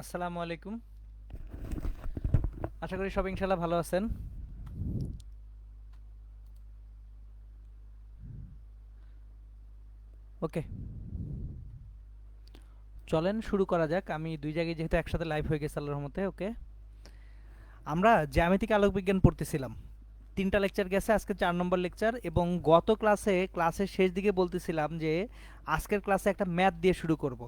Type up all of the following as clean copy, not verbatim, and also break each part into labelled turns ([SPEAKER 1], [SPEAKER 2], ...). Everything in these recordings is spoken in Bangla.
[SPEAKER 1] আসসালামু আলাইকুম। আশা করি সব ইনশাল্লাহ ভালো আছেন। ওকে, চলেন শুরু করা যাক। আমি দুই জায়গায় যেহেতু একসাথে লাইভ হয়ে গেছে আল্লাহর রহমতে। ওকে, আমরা জ্যামিতিক আলোকবিজ্ঞান পড়তেছিলাম। 3টা লেকচার গেছে, আজকে 4 নম্বর লেকচার। এবং গত ক্লাসের শেষ দিকে বলতেছিলাম যে আজকের ক্লাসে একটা ম্যাথ দিয়ে শুরু করব।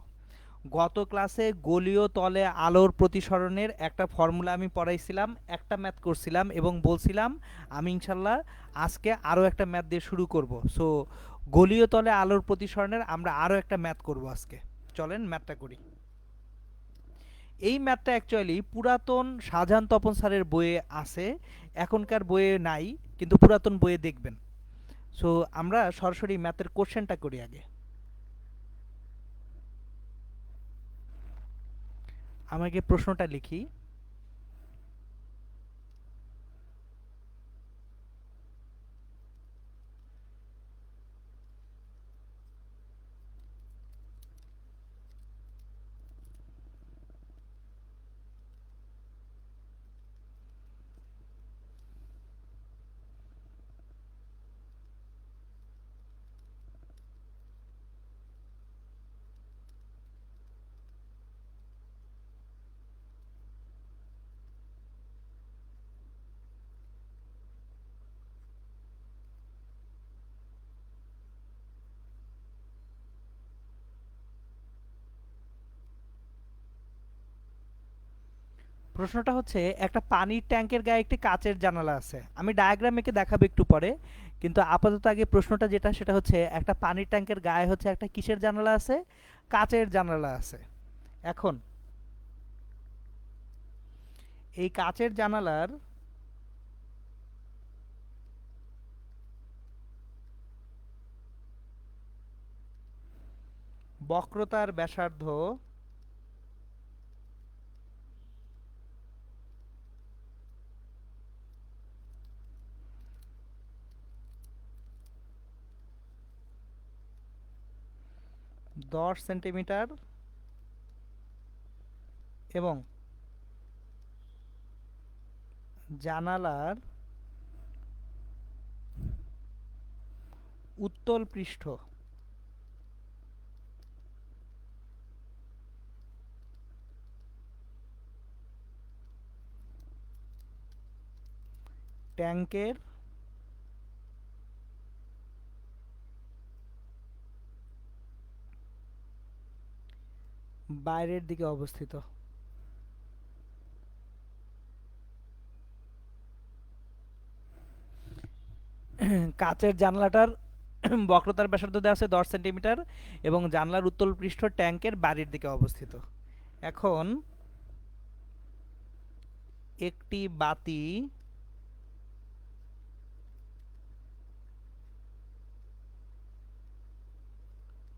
[SPEAKER 1] গত ক্লাসে গোলীয় তলে আলোর প্রতিসরণের একটা ফর্মুলা আমি পড়াইছিলাম, একটা ম্যাথ করছিলাম এবং বলছিলাম আমি ইনশাল্লাহ আজকে আরও একটা ম্যাথ দিয়ে শুরু করব। সো গোলীয় তলে আলোর প্রতিসরণের আমরা আরও একটা ম্যাথ করব আজকে। চলেন ম্যাথটা করি। এই ম্যাথটা অ্যাকচুয়ালি পুরাতন শাহজাহান তপন স্যারের বইয়ে আছে, এখনকার বইয়ে নাই, কিন্তু পুরাতন বইয়ে দেখবেন। সো আমরা সরাসরি ম্যাথের কোশ্চেনটা করি আগে। আমাকে প্রশ্নটা লিখি। প্রশ্নটা হচ্ছে, একটা পানির ট্যাঙ্কের গায়ে একটি কাচের জানালা আছে। আমি ডায়াগ্রাম এঁকে দেখাবো একটু পরে, কিন্তু আপাতত আগে প্রশ্নটা যেটা সেটা হচ্ছে একটা পানির ট্যাঙ্কের গায়ে হচ্ছে একটা কিসের জানালা আছে? কাচের জানালা আছে। এখন এই কাচের জানালার বক্রতার ব্যাসার্ধ 10 সেন্টিমিটার এবং জানালার উত্তল পৃষ্ঠ ট্যাঙ্কের বাইরের দিকে অবস্থিত। কাচের জানলাটার বক্রতার ব্যাসার্ধ দেওয়া আছে 10 সেন্টিমিটার এবং জানলার উত্তল পৃষ্ঠ ট্যাঙ্কের বাড়ির দিকে অবস্থিত। এখন একটি বাতি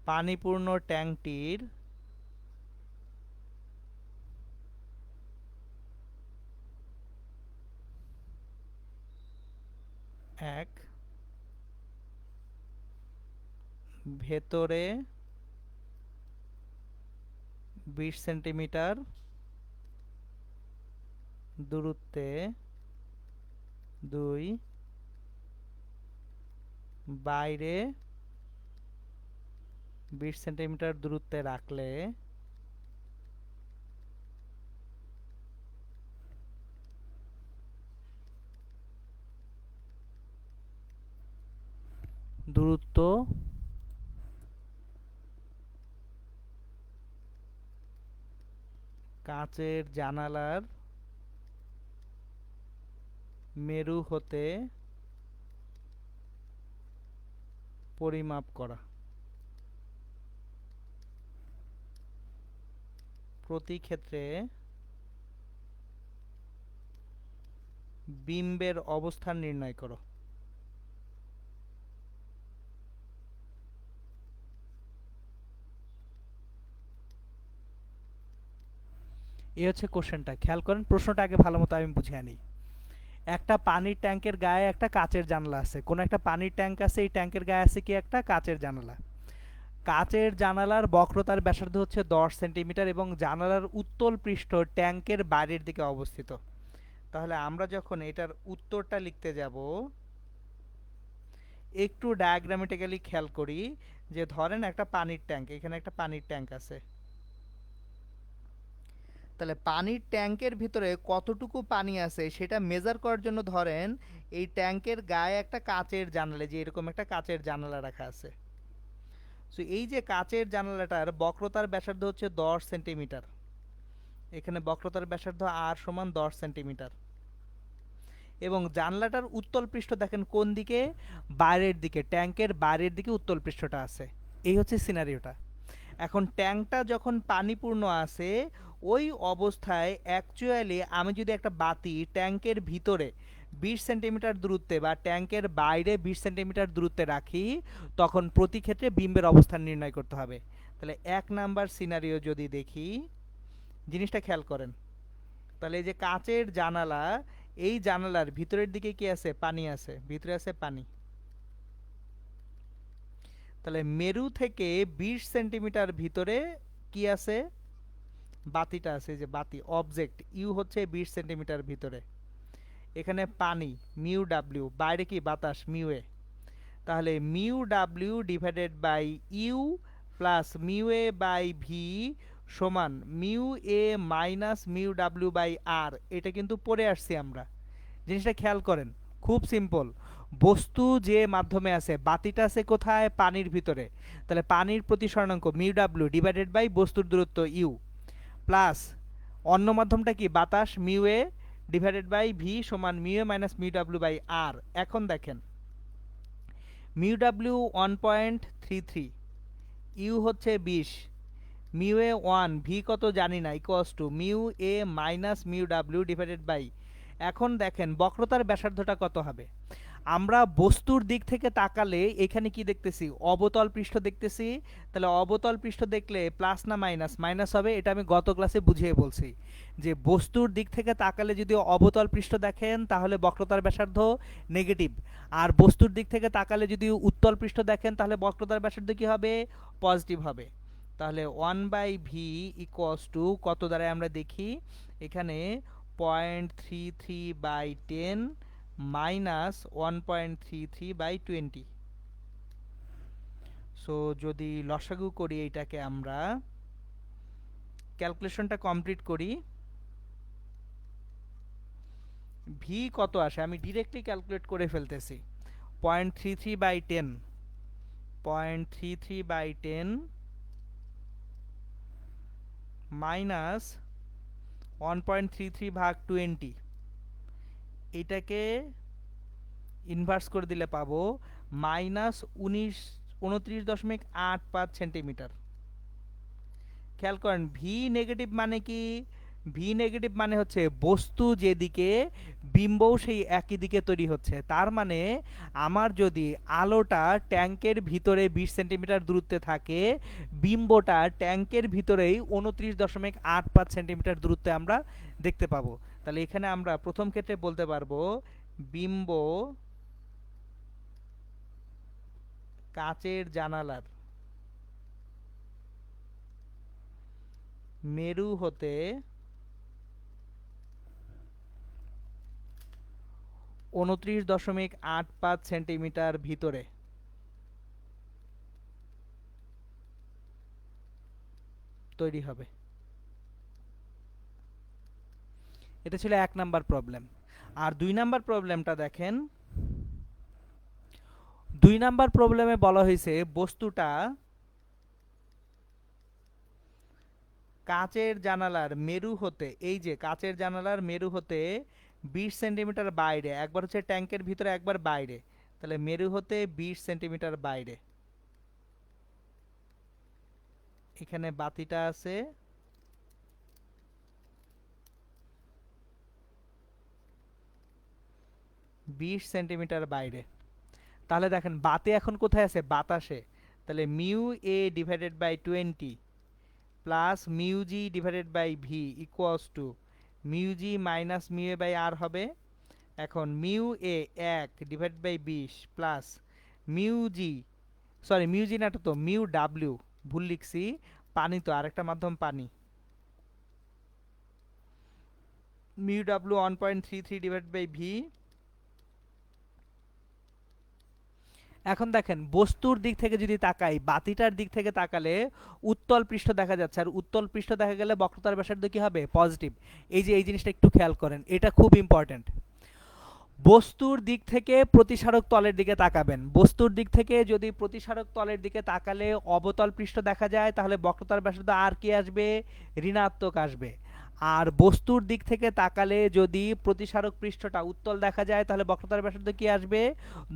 [SPEAKER 1] পানিপূর্ণ ট্যাঙ্কটির এক ভেতরে 20 সেন্টিমিটার দূরত্বে, 2 বাইরে 20 সেন্টিমিটার দূরত্বে রাখলে দূরত্ব কাচের জানালার মেরু হতে পরিমাপ করা। প্রতি ক্ষেত্রে বিম্বের অবস্থান নির্ণয় করো। এই হচ্ছে কোশ্চেনটা। খেয়াল করেন, প্রশ্নটা আগে ভালো মতো আমি বুঝে আনি। একটা পানির ট্যাঙ্কের গায়ে একটা কাচের জানালা আছে, কোন একটা পানির ট্যাঙ্ক আছে, এই ট্যাঙ্কের গায়ে আছে কি একটা কাচের জানালা। কাচের জানালার বক্রতার ব্যাসার্ধ হচ্ছে 10 সেন্টিমিটার এবং জানালার উত্তল পৃষ্ঠ ট্যাঙ্কের বাইরের দিকে অবস্থিত। তাহলে আমরা যখন এটার উত্তরটা লিখতে যাব, একটু ডায়াগ্রামেটিক্যালি খেয়াল করি যে ধরেন একটা পানির ট্যাঙ্ক, এখানে একটা পানির ট্যাঙ্ক আছে। তাহলে পানির ট্যাঙ্কের ভিতরে কতটুকু পানি আছে সেটা মেজার করার জন্য ধরেন এই ট্যাঙ্কের গায়ে একটা কাচের জানালা, যে এরকম একটা কাচের জানালা রাখা আছে। সো এই যে কাচের জানালাটার বক্রতার ব্যাসার্ধ হচ্ছে 10 সেন্টিমিটার, এখানে বক্রতার ব্যাসার্ধ আর সমান 10 সেন্টিমিটার, এবং জানলাটার উত্তল পৃষ্ঠ দেখেন কোন দিকে, বাইরের দিকে, ট্যাঙ্কের বাইরের দিকে উত্তল পৃষ্ঠটা আছে। এই হচ্ছে সিনারিওটা। এখন ট্যাঙ্কটা যখন পানিপূর্ণ আছে ওই অবস্থায় অ্যাকচুয়ালি আমি যদি একটা বাতি ট্যাঙ্কের ভিতরে 20 সেন্টিমিটার দূরত্বে বা ট্যাঙ্কের বাইরে 20 সেন্টিমিটার দূরত্বে রাখি, তখন প্রতি ক্ষেত্রে বিম্বের অবস্থান নির্ণয় করতে হবে। তাহলে 1 নাম্বার সিনারিও যদি দেখি, জিনিসটা খেয়াল করেন। তাহলে এই যে কাচের জানালা, এই জানালার ভিতরের দিকে কি আছে, পানি আছে, ভিতরে আছে পানি। তাহলে মেরু থেকে 20 সেন্টিমিটার ভিতরে কি আছে, বাতিটা আছে, যে বাতি অবজেক্ট ইউ হচ্ছে 20 সেন্টিমিটার ভিতরে, এখানে পানি মিউ ডাব্লিউ, বাইরে কি বাতাস মিউ এ। তাহলে mu W divided by U plus mu A by V সমান mu A minus mu W by R. এটা কিন্তু পড়ে আসছি আমরা, জিনিসটা খেয়াল করেন, খুব সিম্পল। বস্তু যে মাধ্যমে আছে, বাতিটা আছে কোথায়, পানির ভিতরে, তাহলে পানির প্রতিসরণাঙ্ক মিউ ডাব্লিউ ডিভাইডেড বাই বস্তুর দূরত্ব ইউ প্লাস অন্য মাধ্যমটা কি বাতাস mu A divided by V সমান mu A minus mu W by R. এখন দেখেন মিউ ডাব্লিউ 1.33, ইউ হচ্ছে 20, মিউ এ 1, ভি কত জানি না, equals to mu A minus mu W divided by. এখন দেখেন বক্রতার ব্যাসার্ধটা কত হবে। আমরা বস্তুর দিক থেকে তাকালে এখানে কি দেখতেছি, অবতল পৃষ্ঠ দেখতেছি। তাহলে অবতল পৃষ্ঠ দেখলে প্লাস না মাইনাস, মাইনাস হবে, এটা আমি গত ক্লাসে বুঝিয়ে বলছি যে বস্তুর দিক থেকে তাকালে যদি অবতল পৃষ্ঠ দেখেন তাহলে বক্রতার ব্যাসার্ধ নেগেটিভ, আর বস্তুর দিক থেকে তাকালে যদি উত্তল পৃষ্ঠ দেখেন তাহলে বক্রতার ব্যাসার্ধ কি হবে, পজিটিভ হবে। তাহলে 1/v ইকুয়ালস টু কত দ্বারা আমরা দেখি, এখানে 0.33/10 মাইনাস 1.33/20। সো যদি লসাগু করি এইটাকে, আমরা ক্যালকুলেশনটা কমপ্লিট করি, ভি কত আসে আমি ডিরেক্টলি ক্যালকুলেট করে ফেলতেছি। 0.33/10, 0.33/10 মাইনাস 1.33/20, এটাকে ইনভার্স করে দিলে পাবো মাইনাস 29.85 সেন্টিমিটার। খেয়াল করেন ভি নেগেটিভ মানে কি, ভি নেগেটিভ মানে হচ্ছে বস্তু যেদিকে বিম্বও সেই একই দিকে তৈরি হচ্ছে। তার মানে আমার যদি আলোটা ট্যাঙ্কের ভিতরে 20 সেন্টিমিটার দূরত্বে থাকে, বিম্বটা ট্যাঙ্কের ভিতরেই 29.85 সেন্টিমিটার দূরত্বে আমরা দেখতে পাবো। তাহলে এখানে আমরা প্রথম ক্ষেত্রে বলতে পারবো বিম্ব কাচের জানালার মেরু হতে 29.85 সেন্টিমিটার ভিতরে তৈরি হবে। এটা ছিল 1 নাম্বার প্রবলেম। আর 2 নাম্বার প্রবলেমটা দেখেন, 2 নাম্বার প্রবলেমে বলা হয়েছে বস্তুটা কাচের জানালার মেরু হতে, এই যে কাচের জানালার মেরু হতে 20 সেন্টিমিটার বাইরে, একবার হচ্ছে ট্যাঙ্কের ভিতরে একবার বাইরে, তাহলে মেরু হতে 20 সেন্টিমিটার বাইরে। এখানে বাতিটা আছে, বিশ সেন্টিমিটার বাইরে। তাহলে দেখেন বাতি এখন কোথায় আছে, বাতাসে। তাহলে mu A divided by 20 plus mu G divided by V equals to mu G minus mu A by R হবে। এখন mu A 1 divide by 20 plus mu G sorry mu G না, তো মিউ ডাব্লিউ, ভুল লিখছি, পানি তো আরেকটা মাধ্যম পানি, mu W 1.33 divide by V. এখন দেখেন বস্তুর দিক থেকে যদি তাকাই, বাতিটার দিক থেকে তাকালে উত্তল পৃষ্ঠ দেখা যাচ্ছে, আর উত্তল পৃষ্ঠ দেখা গেলে বক্রতার ব্যাসার্ধ কি হবে? পজিটিভ। এই যে এই জিনিসটা একটু খেয়াল করেন, এটা খুব ইম্পর্টেন্ট। বস্তুর দিক থেকে প্রতিসারক তলের দিকে তাকাবেন, বস্তুর দিক থেকে যদি প্রতিসারক তলের দিকে তাকালে অবতল পৃষ্ঠ দেখা যায়, তাহলে বক্রতার ব্যাসার্ধ আর কি আসবে? ঋণাত্মক আসবে। আর বস্তুর দিক থেকে তাকালে যদি প্রতিসারক পৃষ্ঠটা উত্তল দেখা যায়, তাহলে বক্রতার ব্যাসার্ধ কি আসবে?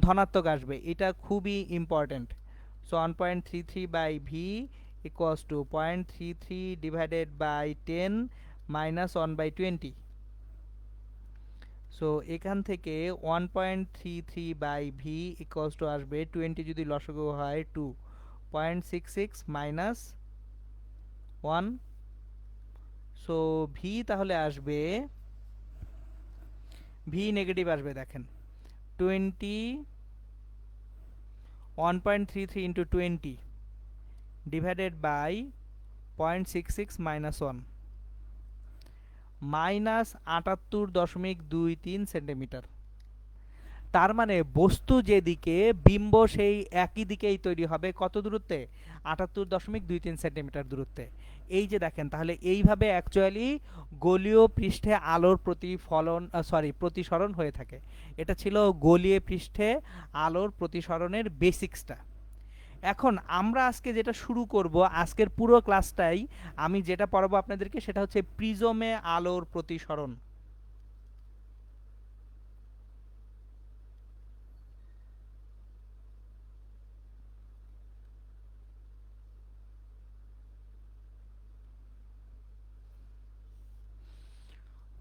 [SPEAKER 1] ধনাত্মক আসবে। এটা খুবই important. So 1.33 by V equals to 0.33 divided by 10 minus 1/20। So এখান থেকে 1.33 বাই ভি ইকুয়ালস টু আসবে 20, যদি লসাগু হয় 2.66 মাইনাস 1। সো ভি তাহলে আসবে, ভি নেগেটিভ আসবে, দেখেন 1.33 into 20 divided by 0.66 minus 1 minus 78.23 centimetre. তার মানে বস্তু যেদিকে, বিম্ব সেই একই দিকেই তৈরি হবে, কত দূরত্বে? 78.23 সেন্টিমিটার দূরত্বে। এই যে দেখেন, তাহলে এইভাবে অ্যাকচুয়ালি গোলীয় পৃষ্ঠে আলোর প্রতিফলন, প্রতিসরণ হয়ে থাকে। এটা ছিল গোলীয় পৃষ্ঠে আলোর প্রতিসরণের বেসিক্সটা। এখন আমরা আজকে যেটা শুরু করব, আজকের পুরো ক্লাসটাই আমি যেটা পড়াবো আপনাদেরকে, সেটা হচ্ছে প্রিজমে আলোর প্রতিসরণ।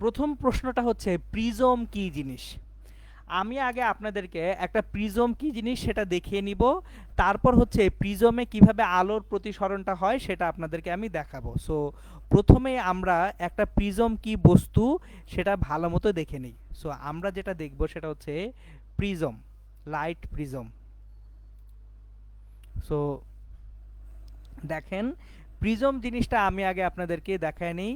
[SPEAKER 1] প্রথম প্রশ্নটা হচ্ছে প্রিজম কি জিনিস। আমি আগে আপনাদেরকে একটা প্রিজম কি জিনিস সেটা দেখিয়ে নিব, তারপর হচ্ছে প্রিজমে কিভাবে আলোর প্রতিসরণটা হয় সেটা আপনাদেরকে আমি দেখাবো। সো প্রথমে আমরা একটা প্রিজম কি বস্তু সেটা ভালো মতো দেখে নিই। সো আমরা যেটা দেখব সেটা হচ্ছে প্রিজম, লাইট প্রিজম। সো দেখেন, প্রিজম জিনিসটা আমি আগে আপনাদেরকে দেখায় নিই।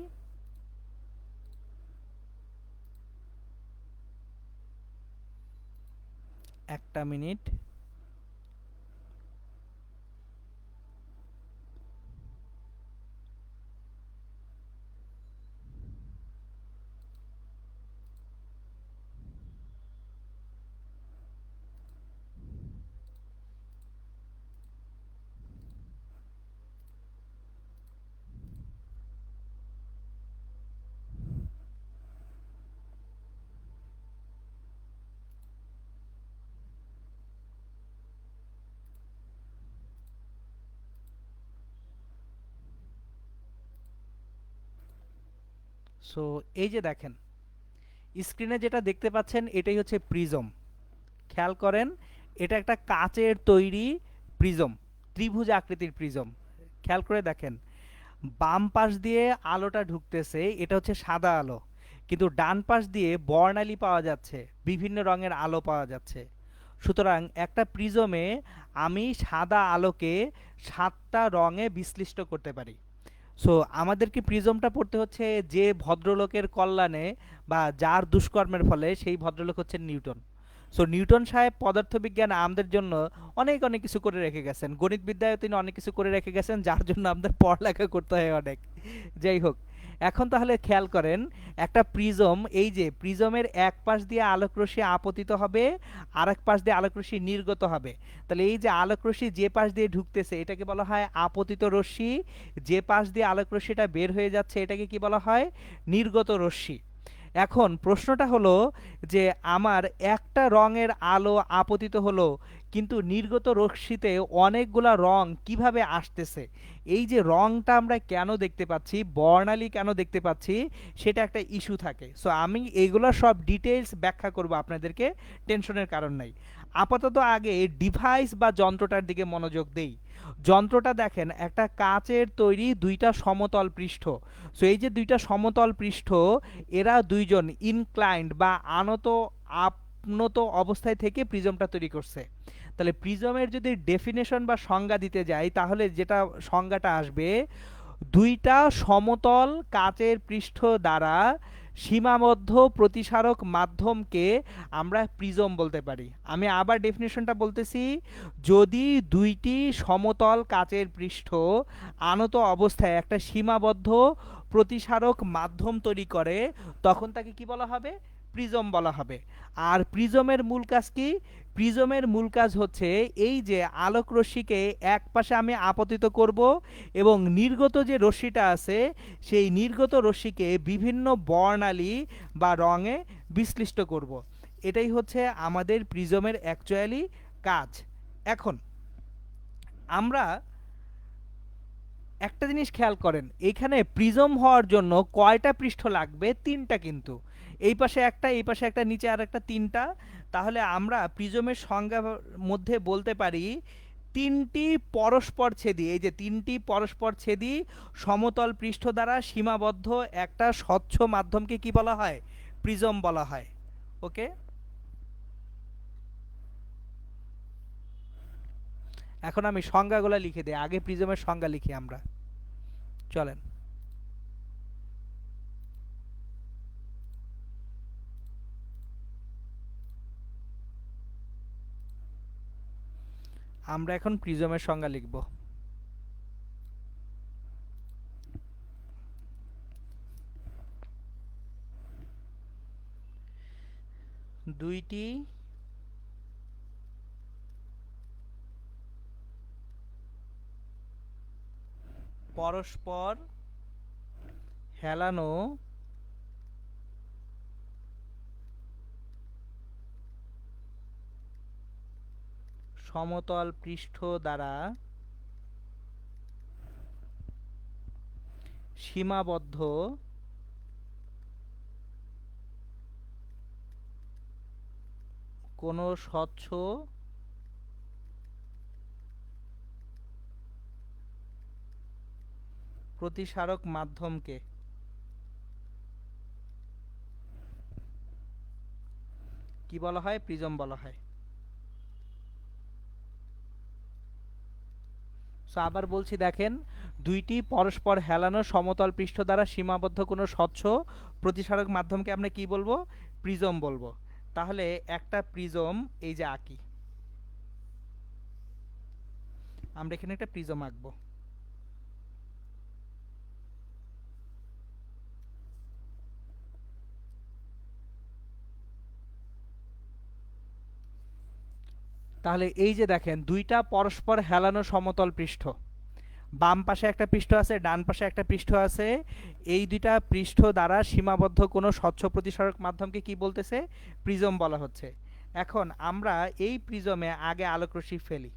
[SPEAKER 1] একটা মিনিট। সো এই যে দেখেন, স্ক্রিনে যেটা দেখতে পাচ্ছেন এটাই হচ্ছে প্রিজম। খেয়াল করেন, এটা একটা কাচের তৈরি প্রিজম, ত্রিভুজ আকৃতির প্রিজম। খেয়াল করে দেখেন, বাম পাশ দিয়ে আলোটা ঢুকতেছে, এটা হচ্ছে সাদা আলো, কিন্তু ডান পাশ দিয়ে বর্ণালী পাওয়া যাচ্ছে, বিভিন্ন রঙের আলো পাওয়া যাচ্ছে। সুতরাং একটা প্রিজমে আমি সাদা আলোকে 7টা রঙে বিশ্লিষ্ট করতে পারি। সো আমাদেরকে প্রিজমটা পড়তে হচ্ছে যে ভদ্রলোকের কল্যাণে বা যার দুষ্কর্মের ফলে, সেই ভদ্রলোক হচ্ছেন নিউটন। সো নিউটন সাহেব পদার্থবিজ্ঞান আমাদের জন্য অনেক অনেক কিছু করে রেখে গেছেন, গণিতবিদ্যায় তিনি অনেক কিছু করে রেখে গেছেন, যার জন্য আমাদের পড়ালেখা করতে হয় অনেক। যাই হোক, এখন তাহলে খেয়াল করেন, একটা প্রিজম, এই যে প্রিজমের এক পাশ দিয়ে আলোকরশ্মি আপতিত হবে, আর এক পাশ দিয়ে আলোকরশ্মি নির্গত হবে। তাহলে এই যে আলোকরশ্মি যে পাশ দিয়ে ঢুকতেছে এটাকে বলা হয় আপতিত রশ্মি, যে পাশ দিয়ে আলোকরশ্মিটা বের হয়ে যাচ্ছে এটাকে কি বলা হয়? নির্গত রশ্মি। এখন প্রশ্নটা হলো যে আমার একটা রঙের আলো আপতিত হলো, কিন্তু নির্গত রশ্মিতে অনেকগুলা রং কিভাবে আসতেছে? এই যে রংটা আমরা কেন দেখতে পাচ্ছি, বর্ণালী কেন দেখতে পাচ্ছি, সেটা একটা ইস্যু থাকে। সো আমি এগুলো সব ডিটেইলস ব্যাখ্যা করব আপনাদেরকে, টেনশনের কারণ নাই। আপাতত আগে ডিভাইস বা যন্ত্রটার দিকে মনোযোগ দেই। যন্ত্রটা দেখেন, একটা কাচের তৈরি দুইটা সমতল পৃষ্ঠ। সো এই যে দুইটা সমতল পৃষ্ঠ, এরা দুইজন ইনক্লাইন্ড বা আনত আপ উন্নত অবস্থায় থেকে প্রিজমটা তৈরি করছে। তাহলে প্রিজমের যদি ডেফিনেশন বা সংজ্ঞা দিতে যাই তাহলে যেটা সংজ্ঞাটা আসবে, দুইটা সমতল কাচের পৃষ্ঠ দ্বারা সীমাবদ্ধ প্রতিসারক মাধ্যমকে আমরা প্রিজম বলতে পারি। আমি আবার ডেফিনেশনটা বলতেছি, যদি দুইটি সমতল কাচের পৃষ্ঠ আনত অবস্থায় একটা সীমাবদ্ধ প্রতিসারক মাধ্যম তৈরি করে তখন তাকে কি বলা হবে? প্রিজম বলা হবে। আর প্রিজমের মূল কাজ কি? প্রিজমের মূল কাজ হচ্ছে এই যে আলোক রশ্মিকে এক পাশে আমি আপতিত করব এবং নির্গত যে রশ্মিটা আছে সেই নির্গত রশ্মিকে বিভিন্ন বর্ণালী বা রঙে বিশ্লিষ্ট করব। এটাই হচ্ছে আমাদের প্রিজমের অ্যাকচুয়ালি কাজ। এখন আমরা একটা জিনিস খেয়াল করেন, এখানে প্রিজম হওয়ার জন্য কয়টা পৃষ্ঠ লাগবে? তিনটা। কিন্তু এই পাশে একটা, এই পাশে একটা, নিচে আর একটা, তিনটা। তাহলে আমরা প্রিজমের সংজ্ঞার মধ্যে বলতে পারি তিনটি পরস্পর ছেদি, এই যে তিনটি পরস্পর ছেদি সমতল পৃষ্ঠ দ্বারা সীমাবদ্ধ একটা স্বচ্ছ মাধ্যমকে কি বলা হয়? প্রিজম বলা হয়। ওকে, এখন আমি সংজ্ঞাগুলো লিখে দিই। আগে প্রিজমের সংজ্ঞা লিখি আমরা, চলেন। আমরা এখন প্রিজমের সংজ্ঞা লিখব। দুইটি পরস্পর হেলানো সমতল পৃষ্ঠ দ্বারা সীমাবদ্ধ কোনো স্বচ্ছ প্রতিসারক মাধ্যমকে কি বলা হয়? প্রিজম বলা হয়। আবার বলছি, দেখেন, দুইটি পরস্পর হেলানো সমতল পৃষ্ঠ দ্বারা সীমাবদ্ধ কোনো স্বচ্ছ প্রতিসারক মাধ্যমকে আমরা কি বলবো? প্রিজম বলবো। তাহলে একটা প্রিজম এই যে আঁকি, আমরা এখানে একটা প্রিজম আঁকবো। তাহলে এই যে দেখেন, দুইটা পরস্পর হেলানো সমতল পৃষ্ঠ, বাম পাশে একটা পৃষ্ঠ আছে, ডান পাশে একটা পৃষ্ঠ আছে। এই দুইটা পৃষ্ঠ দ্বারা সীমাবদ্ধ কোনো স্বচ্ছ প্রতিসারক মাধ্যমকে কি বলতেছে? প্রিজম বলা হচ্ছে। এখন আমরা এই প্রিজমে আগে আলোক রশ্মি ফেলি।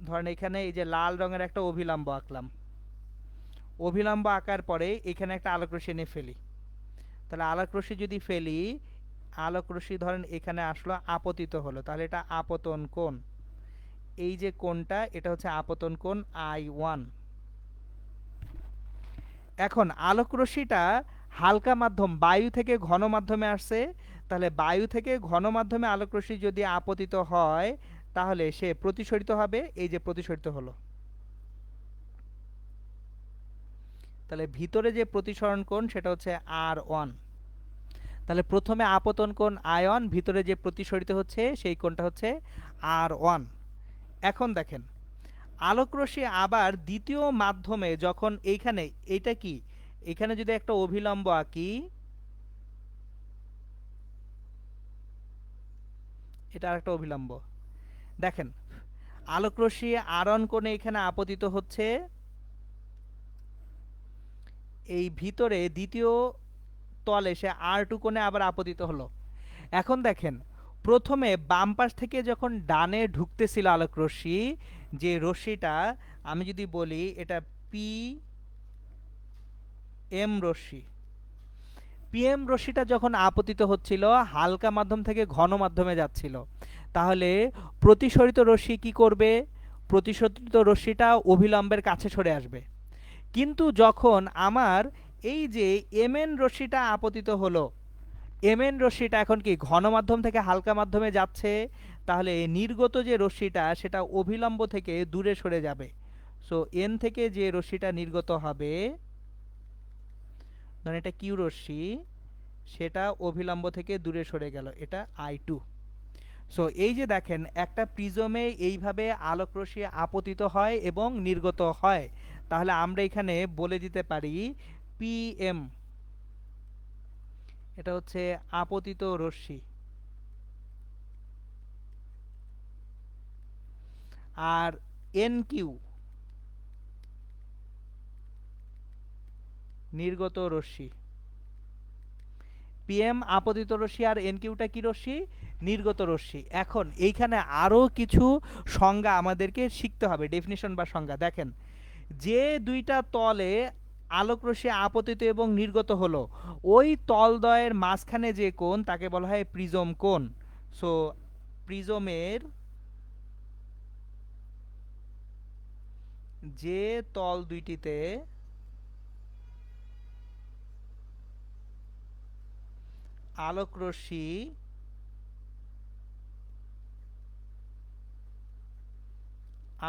[SPEAKER 1] ধরেন এখানে এই যে লাল রঙের একটা অভিলম্ব আঁকলাম, অভিলম্ব আঁকার পরে এখানে একটা আলোক রশ্মি এনে ফেলি। তাহলে আলোক রশ্মি যদি ফেলি, আলোক রশ্মি ধরেন এখানে আসলো, আপতিত হলো, তাহলে এটা আপতন কোণ। এই যে কোণটা, এটা হচ্ছে আপতন কোণ I1। এখন আলোক রশ্মিটা হালকা মাধ্যম বায়ু থেকে ঘন মাধ্যমে আসছে। তাহলে বায়ু থেকে ঘন মাধ্যমে আলোক রশ্মি যদি আপতিত হয় তাহলে সে প্রতিসরিত হবে। এই যে প্রতিসরিত হলো, তাহলে ভিতরে যে প্রতিসরণ কোণ সেটা হচ্ছে R1। তাহলে প্রথমে আপতন কোণ I1, ভিতরে যে প্রতিসরিত হচ্ছে সেই কোণটা হচ্ছে R1। এখন দেখেন, আলোক রশ্মি আবার দ্বিতীয় মাধ্যমে যখন এইখানে, এইটা কি, এখানে যদি একটা অভিলম্ব আঁকি, এটা আরেকটা অভিলম্ব, দেখেন আলোক রশ্মি R1 কোণে এখানে আপতিত হচ্ছে, এই ভিতরে দ্বিতীয় তলে সে R2 কোণে আবার আপতিত হলো। এখন দেখেন, প্রথমে বাম পাশ থেকে যখন ডানে ঢুকতেছিল আলোক রশ্মি, যে রশ্মিটা আমি যদি বলি এটা PM রশ্মি, PM রশ্মিটা যখন আপতিত হচ্ছিল হালকা মাধ্যম থেকে ঘন মাধ্যমে যাচ্ছিল, তাহলে প্রতিসরিত রশ্মি কি করবে? প্রতিসরিত রশ্মিটা অভিলম্বের কাছে সরে আসবে। কিন্তু যখন আমার এই যে MN রশ্মিটা আপতিত হলো, এমএন রশ্মিটা এখন কি ঘন মাধ্যম থেকে হালকা মাধ্যমে যাচ্ছে, তাহলে নির্গত যে রশ্মিটা সেটা অভিলম্ব থেকে দূরে সরে যাবে। সো এন থেকে যে রশ্মিটা নির্গত হবে, ধরেন এটা কিউ রশ্মি, সেটা অভিলম্ব থেকে দূরে সরে গেল, এটা I2। সো এই যে দেখেন একটা প্রিজমে এইভাবে আলোক রশ্মি আপতিত হয় এবং নির্গত হয়, তাহলে আমরা এখানে বলে দিতে পারি PM, এটা হচ্ছে আপতিত রশ্মি, আর NQ নির্গত রশ্মি। PM আপতিত রশ্মি আর NQটা কি রশ্মি? নির্গত রশ্মি। এখন এইখানে আরো কিছু সংজ্ঞা আমাদেরকে শিখতে হবে, ডেফিনিশন বা সংজ্ঞা। দেখেন, যে দুইটা তলে আলোক রশ্মি আপতিত এবং নির্গত হলো, ওই তলদ্বয়ের মাঝখানে যে কোণ তাকে বলা হয় প্রিজম কোণ। সো প্রিজমের যে তল দুইটিতে আলোক রশ্মি